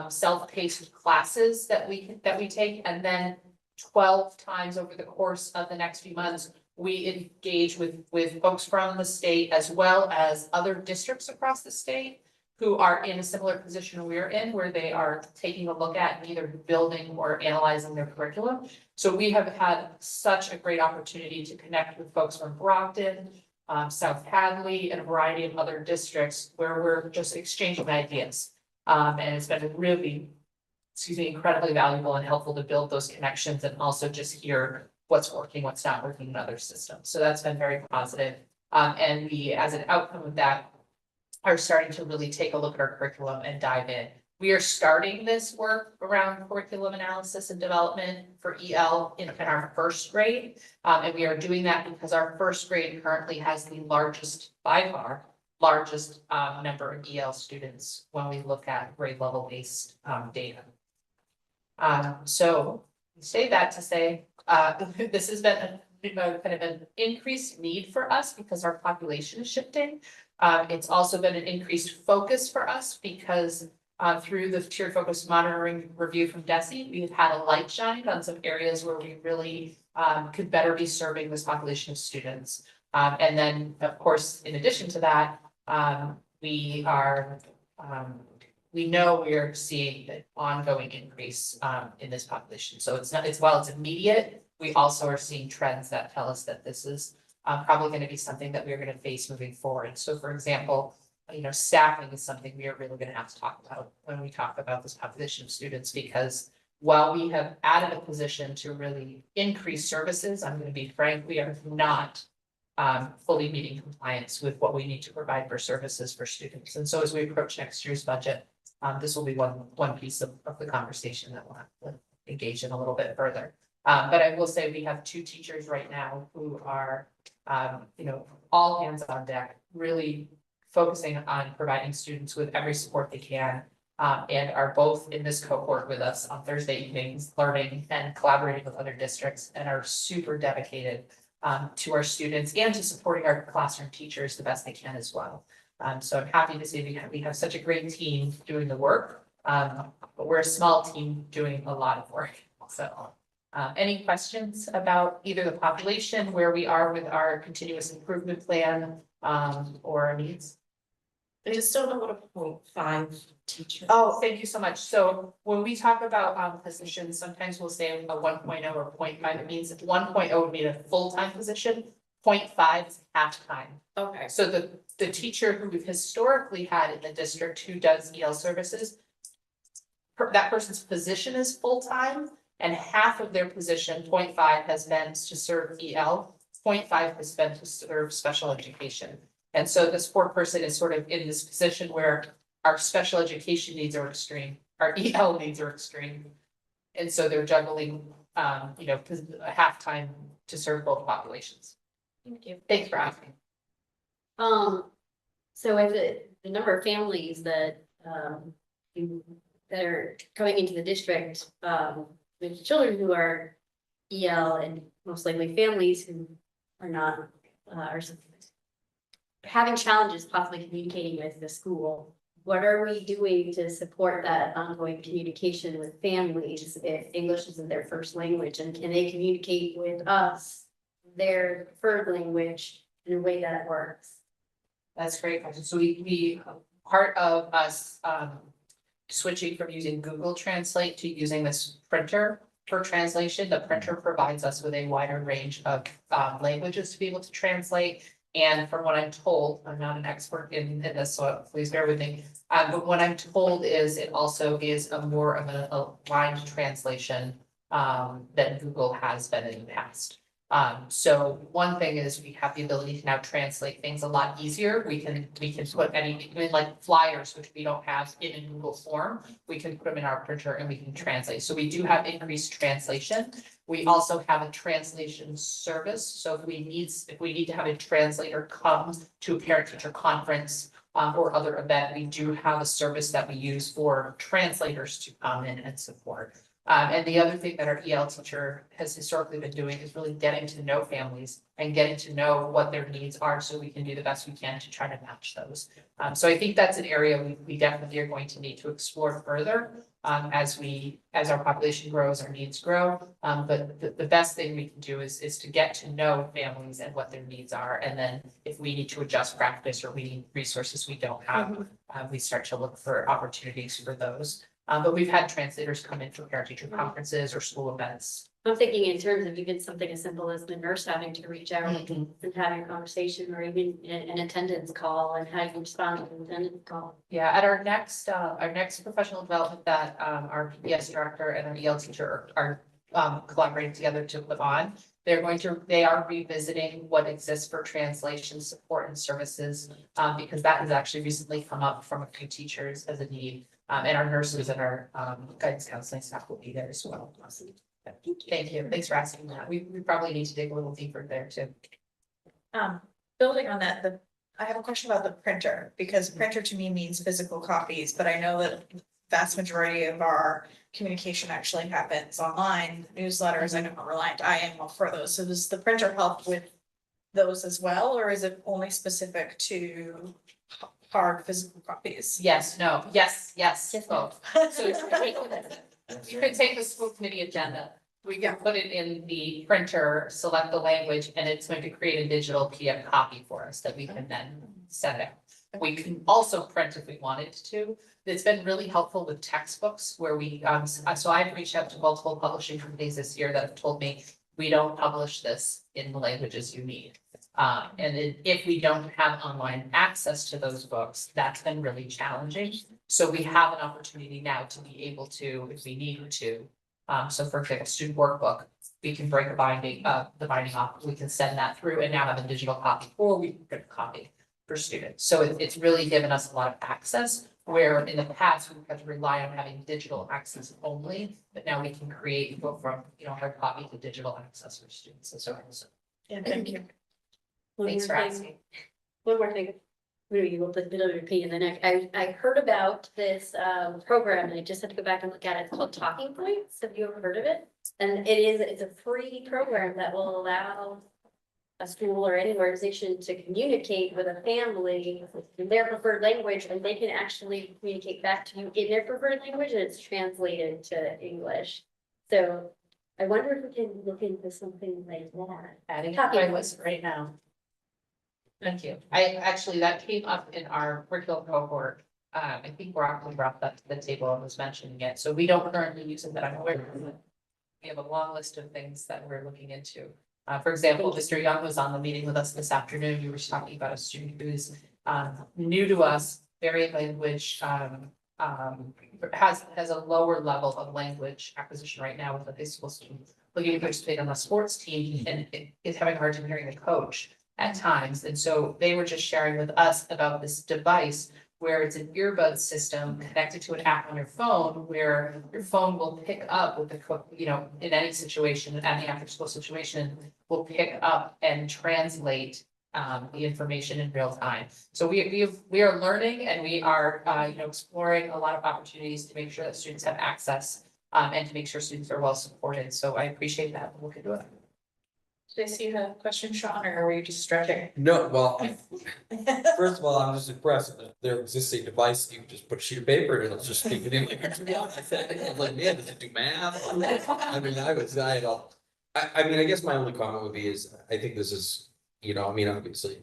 self-paced classes that we take, and then 12 times over the course of the next few months, we engage with folks from the state as well as other districts across the state who are in a similar position we're in, where they are taking a look at either building or analyzing their curriculum. So we have had such a great opportunity to connect with folks from Brockton, South Hadley, and a variety of other districts where we're just exchanging ideas. And it's been really, incredibly valuable and helpful to build those connections and also just hear what's working, what's not working in other systems. So that's been very positive. And we, as an outcome of that, are starting to really take a look at our curriculum and dive in. We are starting this work around curriculum analysis and development for EL in our first grade. And we are doing that because our first grade currently has the largest, by far, largest number of EL students when we look at grade level based data. So I say that to say, this has been kind of an increased need for us because our population is shifting. It's also been an increased focus for us because through the tiered focus monitoring review from DESE, we've had a light shine on some areas where we really could better be serving this population of students. And then, of course, in addition to that, we know we are seeing an ongoing increase in this population. So while it's immediate, we also are seeing trends that tell us that this is probably going to be something that we're going to face moving forward. So for example, staffing is something we are really going to have to talk about when we talk about this population of students, because while we have added a position to really increase services, I'm going to be frank, we are not fully meeting compliance with what we need to provide for services for students. And so as we approach next year's budget, this will be one piece of the conversation that we'll have to engage in a little bit further. But I will say we have 2 teachers right now who are, all hands on deck, really focusing on providing students with every support they can, and are both in this cohort with us on Thursday evenings, learning and collaborating with other districts, and are super dedicated to our students and to supporting our classroom teachers the best they can as well. So I'm happy to say we have such a great team doing the work, but we're a small team doing a lot of work. So any questions about either the population, where we are with our continuous improvement plan, or our needs? I just don't know what a 0.5 teacher. Oh, thank you so much. So when we talk about positions, sometimes we'll say a 1.0 or 0.5. It means 1.0 would mean a full-time position, 0.5 is half-time. Okay. So the teacher who we've historically had in the district who does EL services, that person's position is full-time, and half of their position, 0.5, has been to serve EL, 0.5 has been to serve special education. And so this poor person is sort of in this position where our special education needs are extreme, our EL needs are extreme. And so they're juggling, a half-time to serve both populations. Thank you. Thanks for asking. So as the number of families that are coming into the district, with children who are EL and most likely families who are not, are having challenges possibly communicating with the school. What are we doing to support that ongoing communication with families if English isn't their first language? And can they communicate with us their preferred language in a way that works? That's a great question. So we, part of us, switching from using Google Translate to using this printer for translation, the printer provides us with a wider range of, languages to be able to translate. And from what I'm told, I'm not an expert in this, so please bear with me. But what I'm told is it also is a more of an aligned translation, than Google has been in the past. So one thing is we have the ability to now translate things a lot easier. We can put any, I mean, like flyers, which we don't have in a Google form. We can put them in our printer and we can translate. So we do have increased translation. We also have a translation service. So if we need to have a translator come to a parent teacher conference, or other event, we do have a service that we use for translators to come in and support. And the other thing that our EL teacher has historically been doing is really getting to know families and getting to know what their needs are so we can do the best we can to try to match those. So I think that's an area we definitely are going to need to explore further, as our population grows, our needs grow. But the best thing we can do is to get to know families and what their needs are. And then if we need to adjust practice or we need resources we don't have, we start to look for opportunities for those. But we've had translators come in for parent teacher conferences or school events. I'm thinking in terms of even something as simple as the nurse having to reach out and having a conversation, or even an attendance call, and how you respond to an attendance call. Yeah, at our next professional development that our PBS director and our EL teacher are collaborating together to put on. They are revisiting what exists for translation support and services, because that has actually recently come up from a few teachers as a need. And our nurses and our guidance counseling staff will be there as well. Thank you. Thanks for asking that. We probably need to dig a little deeper there too. Building on that, I have a question about the printer, because printer to me means physical copies, but I know that vast majority of our communication actually happens online, newsletters, I know how reliant I am for those. So does the printer help with those as well, or is it only specific to hard physical copies? Yes, no, yes, both. So you could take the school committee agenda. We can put it in the printer, select the language, and it's going to create a digital PDF copy for us that we can then send out. We can also print if we wanted to. It's been really helpful with textbooks where we, so I've reached out to multiple publishing companies this year that have told me, we don't publish this in the languages you need. And if we don't have online access to those books, that's been really challenging. So we have an opportunity now to be able to, if we need to. So for example, student workbook, we can break the binding off, we can send that through and now have a digital copy, or we can print a copy for students. So it's really given us a lot of access, where in the past we've had to rely on having digital access only, but now we can go from, hard copy to digital access for students as well. So Yeah, thank you. thanks for asking. One more thing. Maybe we'll put a bit of your opinion in the neck. I heard about this program, and I just had to go back and look at it. It's called Talking Points. Have you ever heard of it? And it's a free program that will allow a school or any organization to communicate with a family in their preferred language, and they can actually communicate back to you in their preferred language, and it's translated to English. So I wonder if we can look into something like that. Adding to my list right now. Thank you. That came up in our curriculum cohort. I think Broccoli brought that to the table and was mentioning it. So we don't currently use it that I'm aware of. We have a long list of things that we're looking into. For example, Mr. Young was on the meeting with us this afternoon. We were talking about a student who's new to us, very language, has a lower level of language acquisition right now with a high school student looking to participate on the sports team and is having a hard time hearing the coach at times. And so they were just sharing with us about this device where it's an earbud system connected to an app on your phone, where your phone will pick up with the cook, in any situation, any after school situation, will pick up and translate the information in real time. So we are learning, and we are exploring a lot of opportunities to make sure that students have access and to make sure students are well supported. So I appreciate that. We'll look into it. Did I see you had a question, Sean, or were you just stretching? No, well, first of all, I'm just impressed that their existing device, you can just put a sheet of paper and it'll just speak it in. Like, I'm like, man, does it do math? I mean, I guess my only comment would be is, I think this is, obviously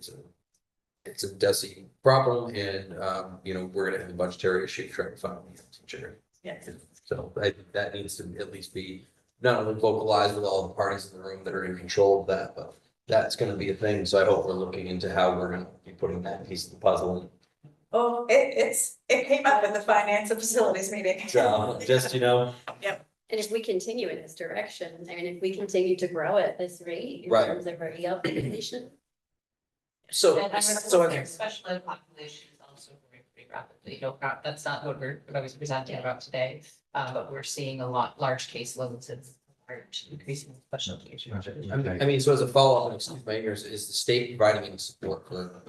it's a DESI problem and, we're gonna have a budgetary issue trying to find a teacher. Yeah. So I think that needs to at least be not only vocalized with all the parties in the room that are in control of that, but that's gonna be a thing. So I hope we're looking into how we're gonna be putting that piece of the puzzle in. Oh, it came up in the finance and facilities meeting. So just, And if we continue in this direction, I mean, if we continue to grow at this rate in Right. terms of our EL population. So, And I so I mean, think, special ed population is also growing pretty rapidly, that's not what I was presenting about today. But we're seeing a large case loads and large increasing special education. I mean, so as a follow-up, excuse my ignorance, is the state providing any support for,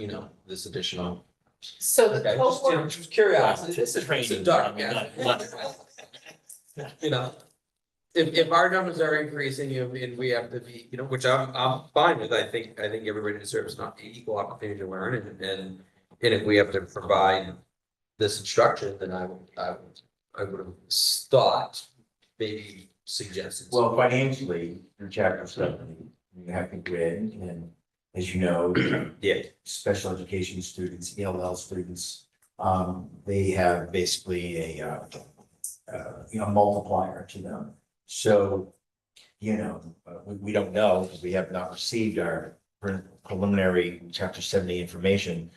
this additional? So the Okay, cohort, just curiosity, this is dark, yeah. If our numbers are increasing, and we have to be, which I'm fine with, I think everybody deserves an equal opportunity to learn, and if we have to provide this instruction, then I would have thought, maybe suggested. Well, financially, in chapter 70, you have the grid, and as you know, Yeah, special education students, ELL students, they have basically a multiplier to them. So, we don't know, because we have not received our preliminary chapter 70 information.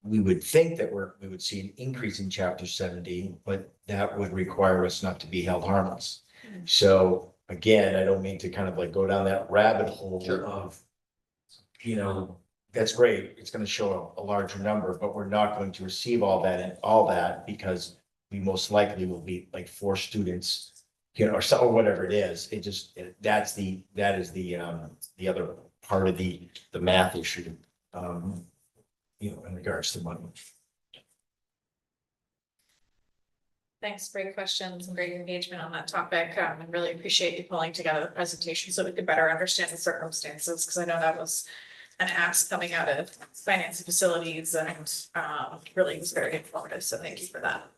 We would think that we would see an increase in chapter 70, but that would require us not to be held harmless. So again, I don't mean to kind of like go down that rabbit hole Sure. of, that's great, it's gonna show a larger number, but we're not going to receive all that because we most likely will be like 4 students, or whatever it is. That is the other part of the math issue, in regards to money. Thanks, great questions and great engagement on that topic. I really appreciate you pulling together the presentation so we could better understand the circumstances, because I know that was an ask coming out of finance and facilities, and really was very informative, so thank you for that.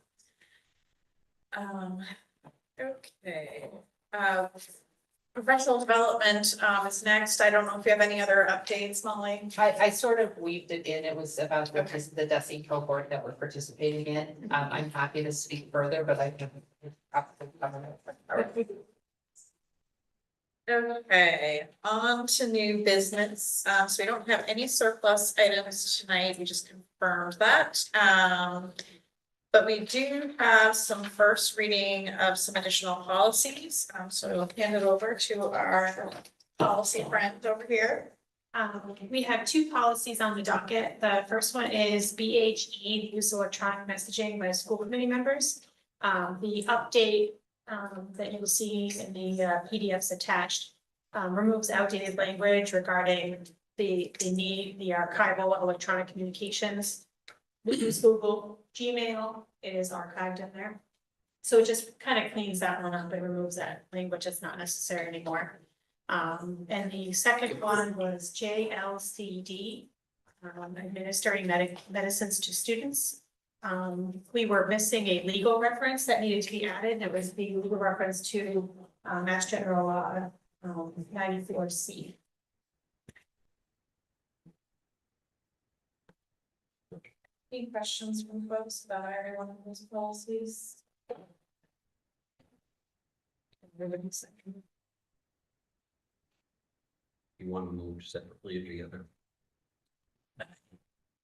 Okay, professional development is next. I don't know if you have any other updates, Molly. I sort of weaved it in, it was about the DESI cohort that we're participating in. I'm happy to speak further, but I can. Okay, on to new business. So we don't have any surplus items tonight. We just confirmed that. But we do have some first reading of some additional policies. So we'll hand it over to our policy friend over here. We have 2 policies on the docket. The first one is BHE, the use of electronic messaging by school committee members. The update that you'll see in the PDFs attached removes outdated language regarding the archival of electronic communications. We use Google, Gmail, it is archived in there. So it just kind of cleans that one up and removes that language that's not necessary anymore. And the second one was JLCD, administering medicines to students. We were missing a legal reference that needed to be added. It was the legal reference to Mass General Law 94C. Any questions from folks about either one of those policies? you want to move separately or together?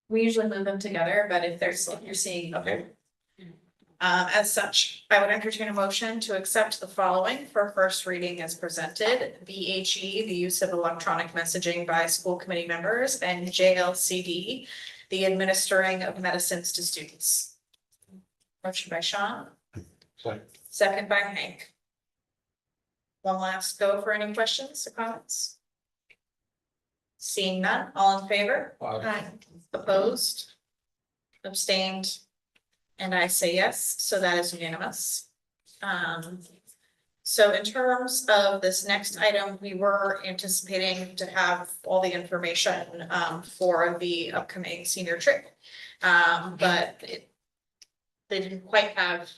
We usually move them together, but if you're seeing. Okay. As such, I would entertain a motion to accept the following for first reading as presented. BHE, the use of electronic messaging by school committee members, and JLCD, the administering of medicines to students. Motion by Sean. Second by Hank. One last go for any questions or comments? Seeing none, all in favor? Aye. Opposed? Abstained? And I say yes, so that is unanimous. So in terms of this next item, we were anticipating to have all the information for the upcoming senior trip. But they didn't quite have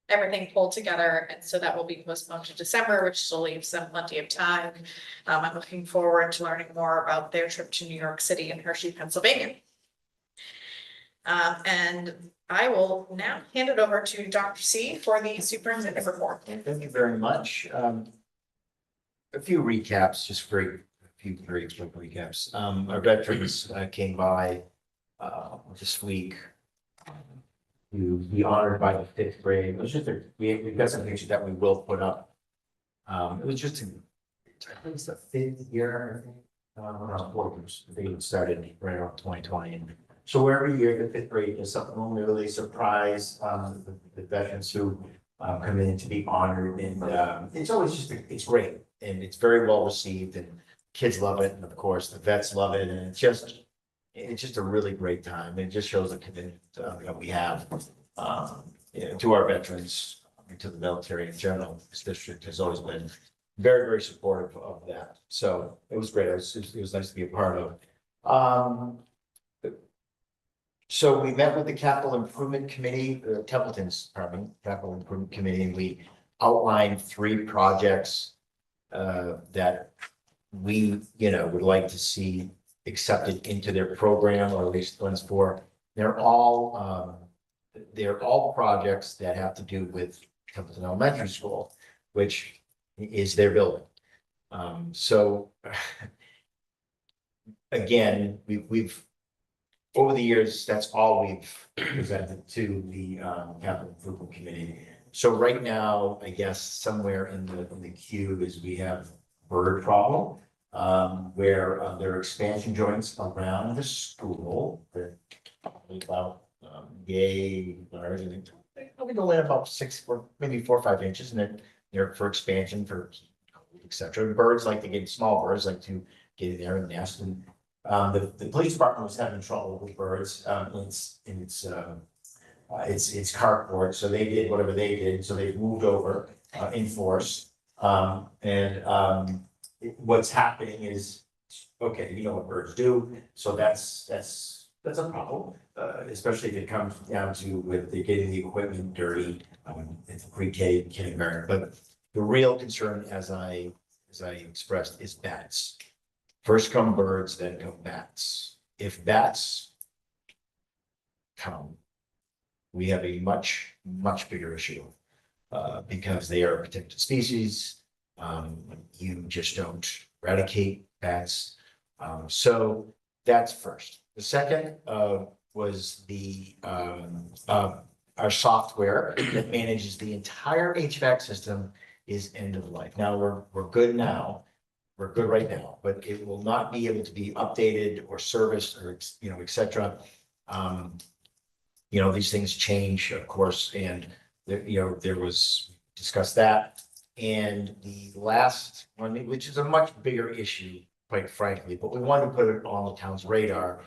everything pulled together, and so that will be postponed to December, which still leaves them plenty of time. I'm looking forward to learning more about their trip to New York City and Hershey, Pennsylvania. And I will now hand it over to Dr. C for the superintendent report. Thank you very much. A few recaps, just a few very quick recaps. Our veterans came by this week. To be honored by the 5th grade. It was just we've got some pictures that we will put up. It was just I think it's the 5th year. I think it started right around 2020. And so every year, the 5th grade is something we really surprise the veterans who come in to be honored. And it's always it's great. And it's very well received, and kids love it. And of course, the vets love it. And it's just a really great time. It just shows the commitment that we have to our veterans, to the military in general. This district has always been very, very supportive of that. So it was great. It was nice to be a part of. So we met with the Capital Improvement Committee, Templeton's Department, Capital Improvement Committee, and we outlined 3 projects that we, would like to see accepted into their program, or at least ones for. They're all projects that have to do with Templeton Elementary School, which is their building. So again, we've over the years, that's all we've presented to the Capital Improvement Committee. So right now, I guess somewhere in the queue is we have bird problem. Where there are expansion joints around the school that about yay, or we go in about 6 or maybe 4 or 5 inches, and then they're for expansion for etc. Birds like to get small birds like to get in there and nest. And the police department was having trouble with birds in its carport, so they did whatever they did. So they moved over in force, what's happening is, okay, you know what birds do, so that's a problem, especially if it comes down to with getting the equipment dirty, it's pre-K, kindergarten. But the real concern, as I expressed, is bats. First come birds, then come bats. If bats come, we have a much bigger issue, because they are a protected species. You just don't eradicate bats. So that's first. The second was our software that manages the entire HVAC system is end of life. Now we're good now. We're good right now, but it will not be able to be updated or serviced or et cetera. These things change, of course, and there was discussed that. And the last one, which is a much bigger issue, quite frankly, but we wanted to put it on the town's radar.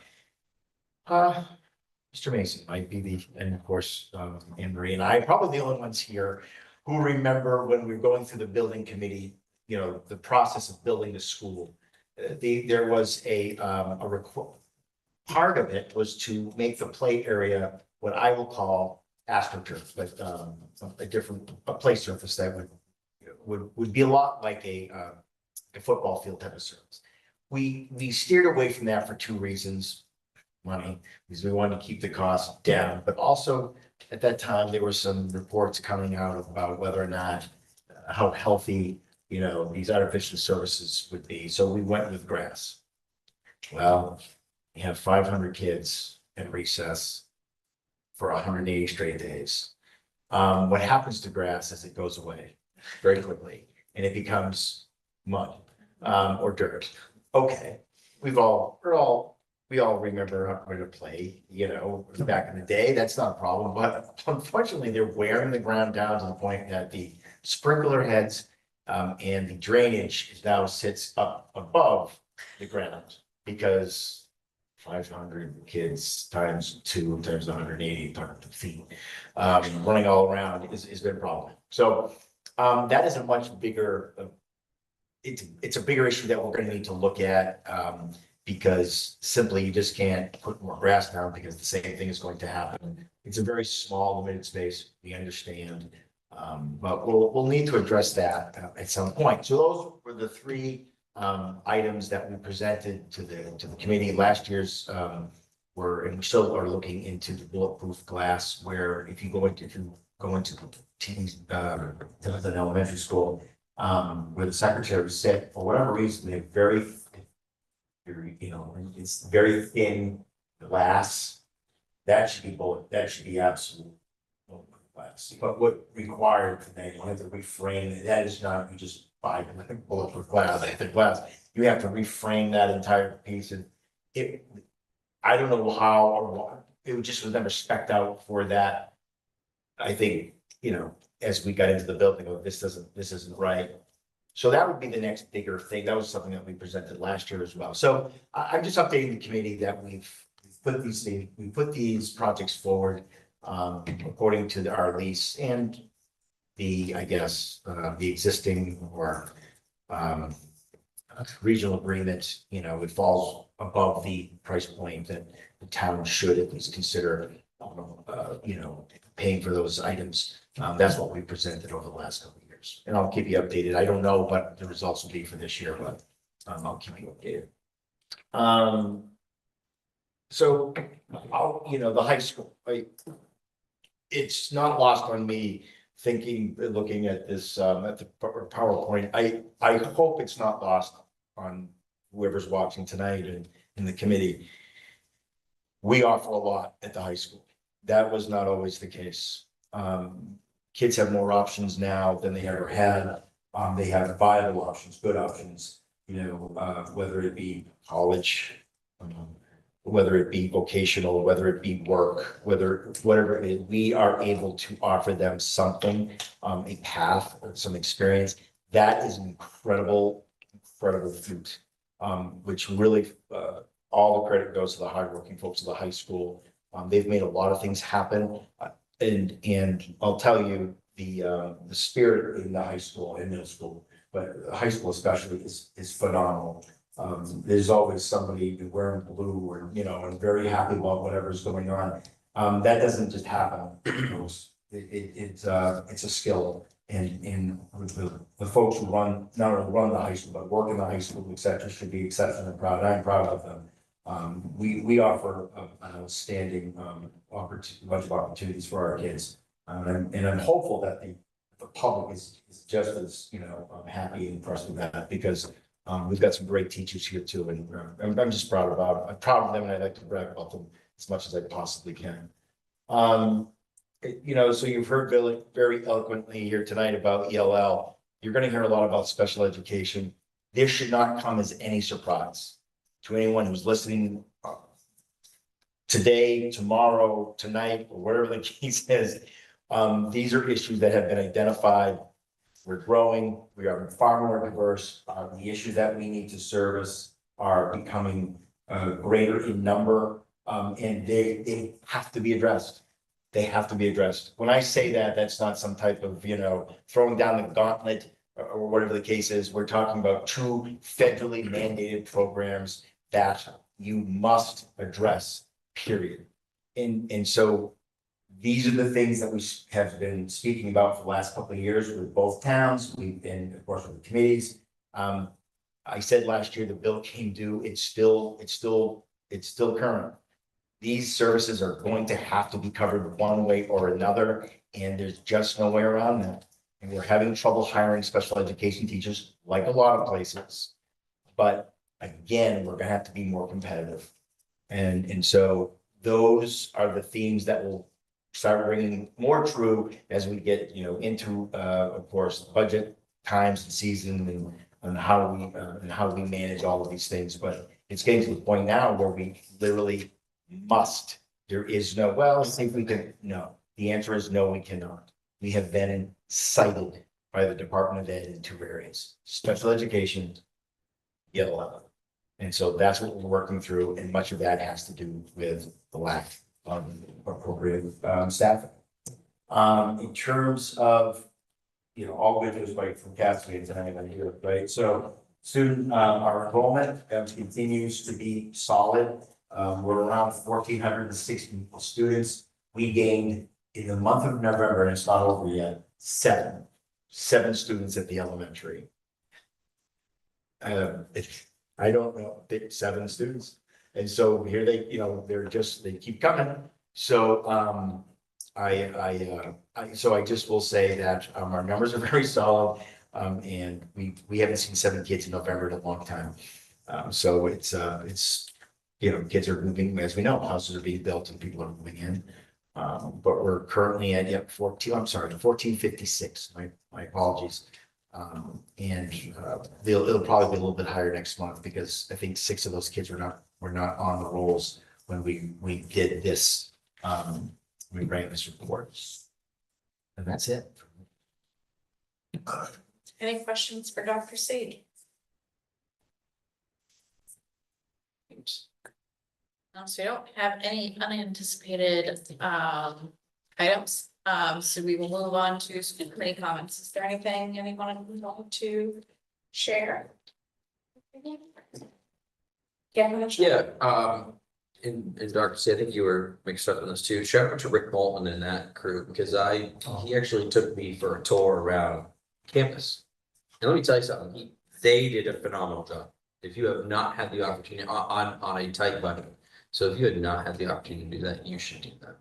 Mr. Mason might be and of course, Anne Marie and I, probably the only ones here who remember when we were going through the building committee, the process of building the school. There was part of it was to make the play area what I will call astroturf, but a play surface that would be a lot like a football field type of surface. We steered away from that for 2 reasons. Money, because we wanted to keep the cost down, but also at that time there were some reports coming out about whether or not how healthy these artificial surfaces would be. So we went with grass. Well, we have 500 kids at recess for 180 straight days. What happens to grass is it goes away very quickly and it becomes mud or dirt. Okay, we all remember how to play, back in the day. That's not a problem, but unfortunately, they're wearing the ground down to the point that the sprinkler heads and the drainage now sits up above the ground, because 500 kids times 2 times 180 feet running all around is been a problem. So That is a much bigger, it's a bigger issue that we're gonna need to look at, because simply you just can't put more grass down because the same thing is going to happen. It's a very small limited space, we understand, but we'll need to address that at some point. So those were the three items that we presented to the committee last year's, and we still are looking into the bulletproof glass, where if you go into the teens, Templeton Elementary School, where the secretary said, for whatever reason, they're very, it's very thin glass. That should be absolute bulletproof glass. But what required today, you have to reframe it. That is not, you just buy bulletproof glass, you have to reframe that entire piece, and I don't know how or what, it just was never spec'd out for that. I think, as we got into the building, this isn't right. So that would be the next bigger thing. That was something that we presented last year as well. So I'm just updating the committee that we put these projects forward, according to our lease and the existing or, regional agreement, it falls above the price point that the town should at least consider, paying for those items. That's what we presented over the last couple of years, and I'll keep you updated. I don't know what the results will be for this year, but I'll keep you updated. So the high school, it's not lost on me looking at this, at the PowerPoint. I hope it's not lost on whoever's watching tonight and in the committee. We offer a lot at the high school. That was not always the case. Kids have more options now than they ever had. They have viable options, good options, whether it be college, whether it be vocational, whether it be work, whatever it is, we are able to offer them something, a path, or some experience. That is an incredible feat, which really, all the credit goes to the hardworking folks of the high school. They've made a lot of things happen, and I'll tell you, the spirit in the high school and middle school, but high school especially is phenomenal. There's always somebody wearing blue or, and very happy about whatever's going on. That doesn't just happen. It's a skill, and the folks who not only run the high school, but work in the high school, et cetera, should be exceptionally proud. I'm proud of them. We offer an outstanding bunch of opportunities for our kids. And I'm hopeful that the public is just as, happy and impressed with that, because we've got some great teachers here too, and I'm just proud of them, and I'd like to brag about them as much as I possibly can. So you've heard Billy very eloquently here tonight about ELL. You're going to hear a lot about special education. This should not come as any surprise to anyone who's listening today, tomorrow, tonight, or whatever the case is. These are issues that have been identified. We're growing, we are far more diverse. The issues that we need to service are becoming greater in number, and they have to be addressed. They have to be addressed. When I say that, that's not some type of, throwing down the gauntlet or whatever the case is. We're talking about two federally mandated programs that you must address, period. And so these are the things that we have been speaking about for the last couple of years with both towns. We've been, of course, with the committees. I said last year the bill came due. It's still current. These services are going to have to be covered one way or another, and there's just no way around that. And we're having trouble hiring special education teachers, like a lot of places. But again, we're gonna have to be more competitive. And so those are the themes that will start ringing more true as we get, into, of course, budget times and season and how we manage all of these things. But it's getting to the point now where we literally must. There is no, well, see if we can, no. The answer is no, we cannot. We have been cited by the Department of Ed in two areas: special education, ELL. And so that's what we're working through, and much of that has to do with the lack of appropriate staffing. In terms of you know, all good news right from Cascades and everything here, right? So student, our enrollment continues to be solid. We're around 1,460 students. We gained in the month of November, and it's not over yet, seven students at the elementary. I don't know, 7 students. And so here they, you know, they keep coming. So, so I just will say that, our numbers are very solid. And we haven't seen 7 kids in November in a long time. So it's, you know, kids are moving, as we know, houses are being built and people are moving in. But we're currently at, 1456, my apologies. And it'll probably be a little bit higher next month because I think 6 of those kids were not on the rolls when we did this, we ran this report. And that's it. Any questions for Dr. Sage? So we don't have any unanticipated items. So we will move on to school committee comments. Is there anything anyone would want to share? Yeah, and Dr. C, I think you were mixed up in this too. Shout out to Rick Moulton and that crew, because he actually took me for a tour around campus. And let me tell you something, they did a phenomenal job. If you have not had the opportunity on a tight budget, so if you had not had the opportunity to do that, you should do that.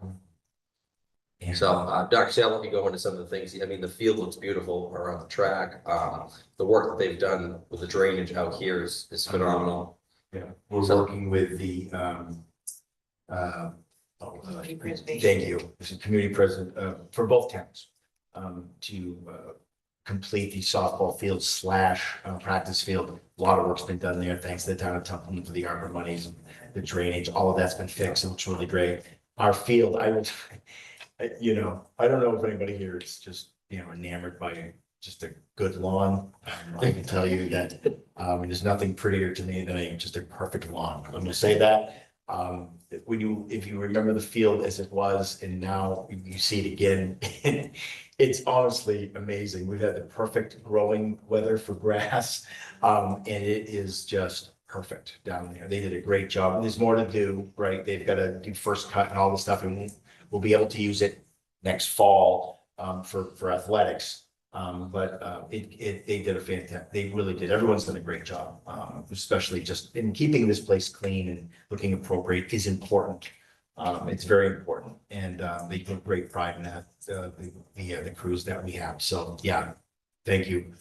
Yeah. So, Dr. C, I'll let you go into some of the things. I mean, the field looks beautiful around the track. The work that they've done with the drainage out here is phenomenal. Yeah, we're working with the, Community preservation. thank you, this is community president, for both towns. To complete the softball field / practice field. A lot of work's been done there, thanks to the town of Tupperton for the ARPA monies, and the drainage, all of that's been fixed, it looks really great. Our field, you know, I don't know if anybody here is just, you know, enamored by just a good lawn. I can tell you that, there's nothing prettier to me than just a perfect lawn. I'm gonna say that. If you remember the field as it was, and now you see it again, it's honestly amazing. We've had the perfect growing weather for grass. And it is just perfect down there. They did a great job. There's more to do, right? They've got to do first cut and all this stuff, and we'll be able to use it next fall, for athletics. But they did a fantastic, they really did. Everyone's done a great job, especially just in keeping this place clean and looking appropriate is important. It's very important, and they take great pride in that, the crews that we have. So, yeah, thank you.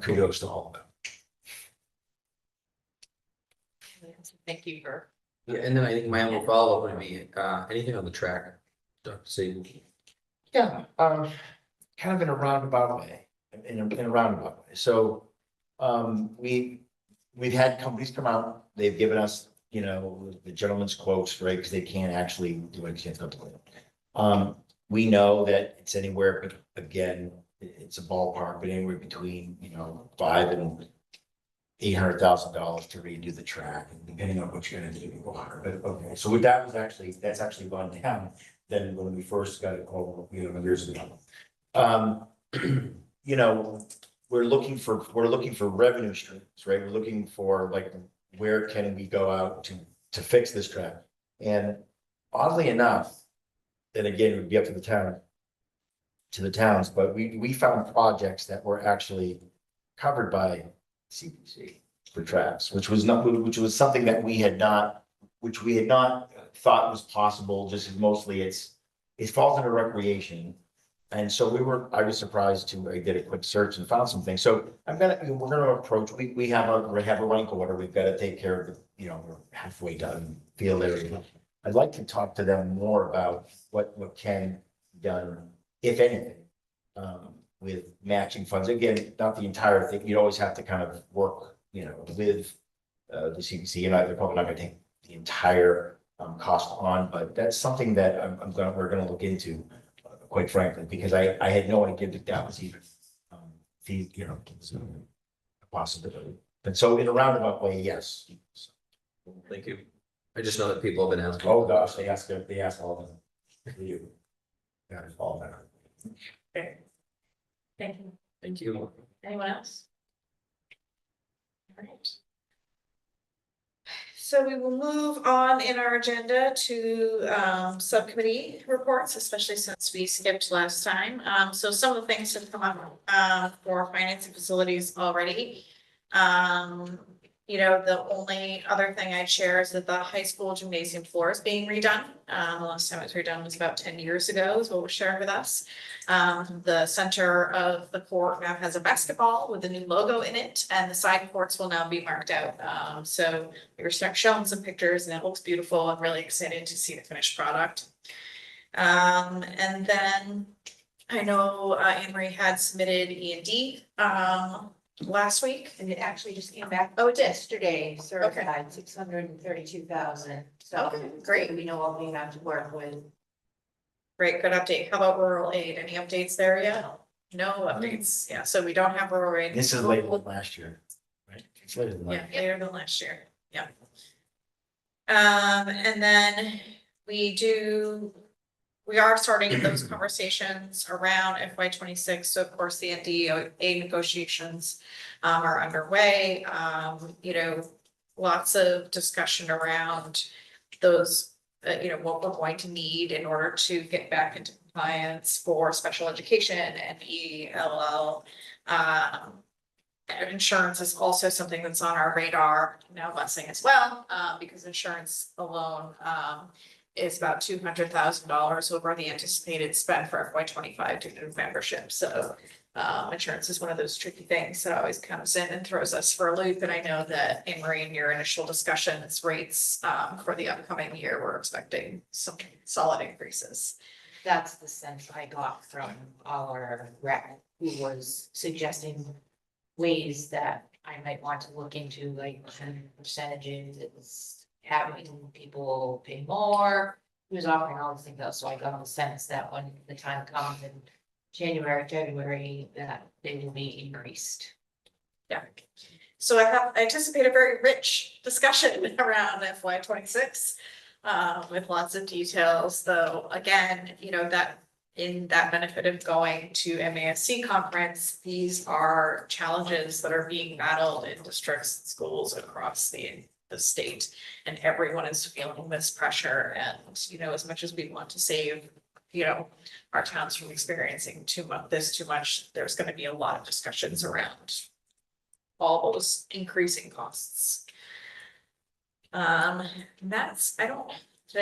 Kudos to all of them. Thank you for. Yeah, and then I think my only follow-up would be, anything on the track, Dr. C. Yeah, kind of in a roundabout way, in a roundabout way. So, we've had companies come out, they've given us, you know, the gentleman's quotes, right, because they can't actually do anything. We know that it's anywhere, but again, it's a ballpark, but anywhere between, you know, $500,000 and $800,000 to redo the track, and depending on what you're gonna do, but okay, so that's actually gone down than when we first got it called, you know, years ago. You know, we're looking for revenue streams, right? We're looking for, like, where can we go out to fix this track? And oddly enough, and again, it would be up to the towns, but we found projects that were actually covered by CPC for tracks, which was something that we had not thought was possible, just as mostly it falls under recreation. And so I was surprised I did a quick search and found some things. So we're gonna approach, we have a rank order, we've got to take care of the, you know, we're halfway done field area. I'd like to talk to them more about what can be done, if anything, with matching funds. Again, not the entire thing, you'd always have to kind of work, you know, with the CPC, and they're probably not gonna take the entire cost on, but that's something that we're gonna look into, quite frankly, because I had no idea that was even, you know, a possibility. But so in a roundabout way, yes. Thank you. I just know that people have been asking. Oh, gosh, they ask all of them. You. Yeah, it's all that. Thank you. Thank you. Anyone else? All right. So we will move on in our agenda to subcommittee reports, especially since we skipped last time. So some of the things have come up for finance and facilities already. You know, the only other thing I'd share is that the high school gymnasium floor is being redone. The last time it was redone was about 10 years ago, is what was shared with us. The center of the court now has a basketball with a new logo in it, and the side courts will now be marked out. So we were showing some pictures and it looks beautiful. I'm really excited to see the finished product. And then I know Anne Marie had submitted E&D last week. And it actually just came back. Oh, it did yesterday, certified 632,000. So Okay, great. we know what we have to work with. Great, good update. How about rural aid? Any updates there yet? No updates. Yeah, so we don't have rural aid. This is later than last year, right? It's later than Yeah, last. later than last year. Yeah. And then we are starting those conversations around FY26. So of course, the NDA negotiations are underway. You know, lots of discussion around those, you know, what we're going to need in order to get back into compliance for special education and ELL. Insurance is also something that's on our radar now, busing as well, because insurance alone is about $200,000 over the anticipated spend for FY25 due to membership. So insurance is one of those tricky things that always comes in and throws us for a loop. And I know that Anne Marie, in your initial discussions, rates for the upcoming year, we're expecting some solid increases. That's the sense I got from our rep, who was suggesting ways that I might want to look into, like percentages, having people pay more. He was offering all these things else, so I got the sense that when the time comes in January, February, that they will be increased. Yeah. So I anticipate a very rich discussion around FY26 with lots of details, though, again, you know, that in that benefit of going to MASC conference, these are challenges that are being battled in districts and schools across the state, and everyone is feeling this pressure. And, you know, as much as we want to save, you know, our towns from experiencing too much, there's going to be a lot of discussions around all those increasing costs. Did I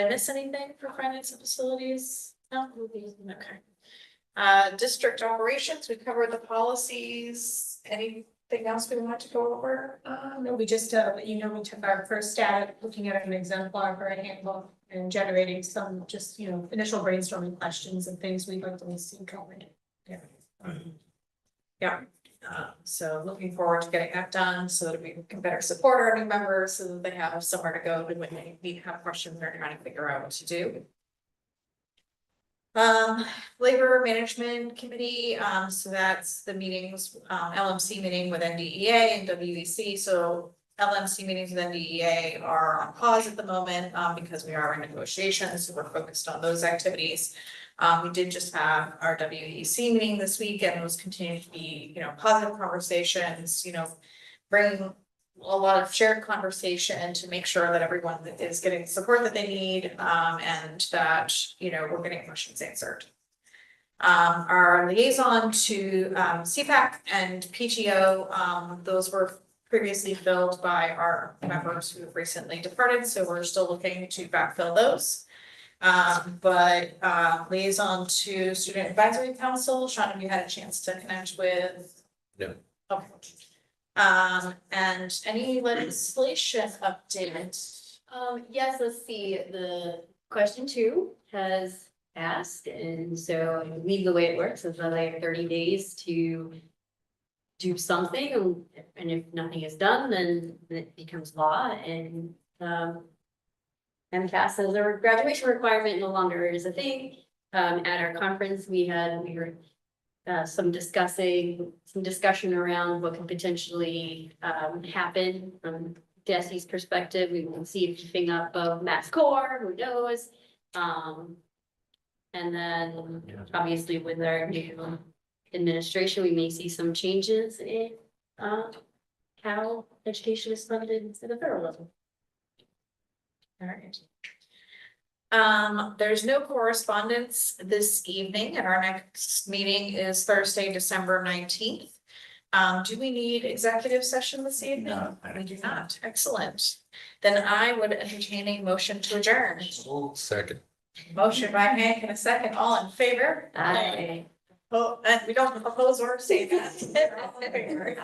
miss anything for finance and facilities? No, okay. District operations, we covered the policies. Anything else we want to go over? No, we just, you know, we took our first stab at looking at an exemplar for a handbook and generating some just, you know, initial brainstorming questions and things we'd like to see covered. Yeah. Yeah. So looking forward to getting that done so that we can better support our new members so that they have somewhere to go when they have questions they're trying to figure out what to do. Labor Management Committee, so that's the meetings, LMC meeting with NDEA and WEC. So LMC meetings with NDEA are on pause at the moment because we are in negotiations, so we're focused on those activities. We did just have our WEC meeting this week, and those continue to be, you know, positive conversations, you know, bring a lot of shared conversation to make sure that everyone is getting the support that they need, and that, you know, we're getting questions answered. Our liaison to CPAC and PTO, those were previously filled by our members who have recently departed, so we're still looking to backfill those. But liaison to Student Advisory Council, Sean, have you had a chance to connect with? No. Okay. And any legislation update? Yes, let's see, the question 2 has asked, and so I believe the way it works is that I have 30 days to do something, and if nothing is done, then it becomes law, and MCAS as a graduation requirement no longer is a thing. At our conference, we were some discussion around what could potentially happen from Desi's perspective. We will see if keeping up of Matt's core, who knows? And then obviously with our new administration, we may see some changes in, how education is funded at the federal level. All right. There's no correspondence this evening, and our next meeting is Thursday, December 19th. Do we need executive session this evening? No. We do not. Excellent. Then I would entertain a motion to adjourn. Second. Motion by Hank and a second. All in favor? Aye. Oh, and we don't oppose or say that.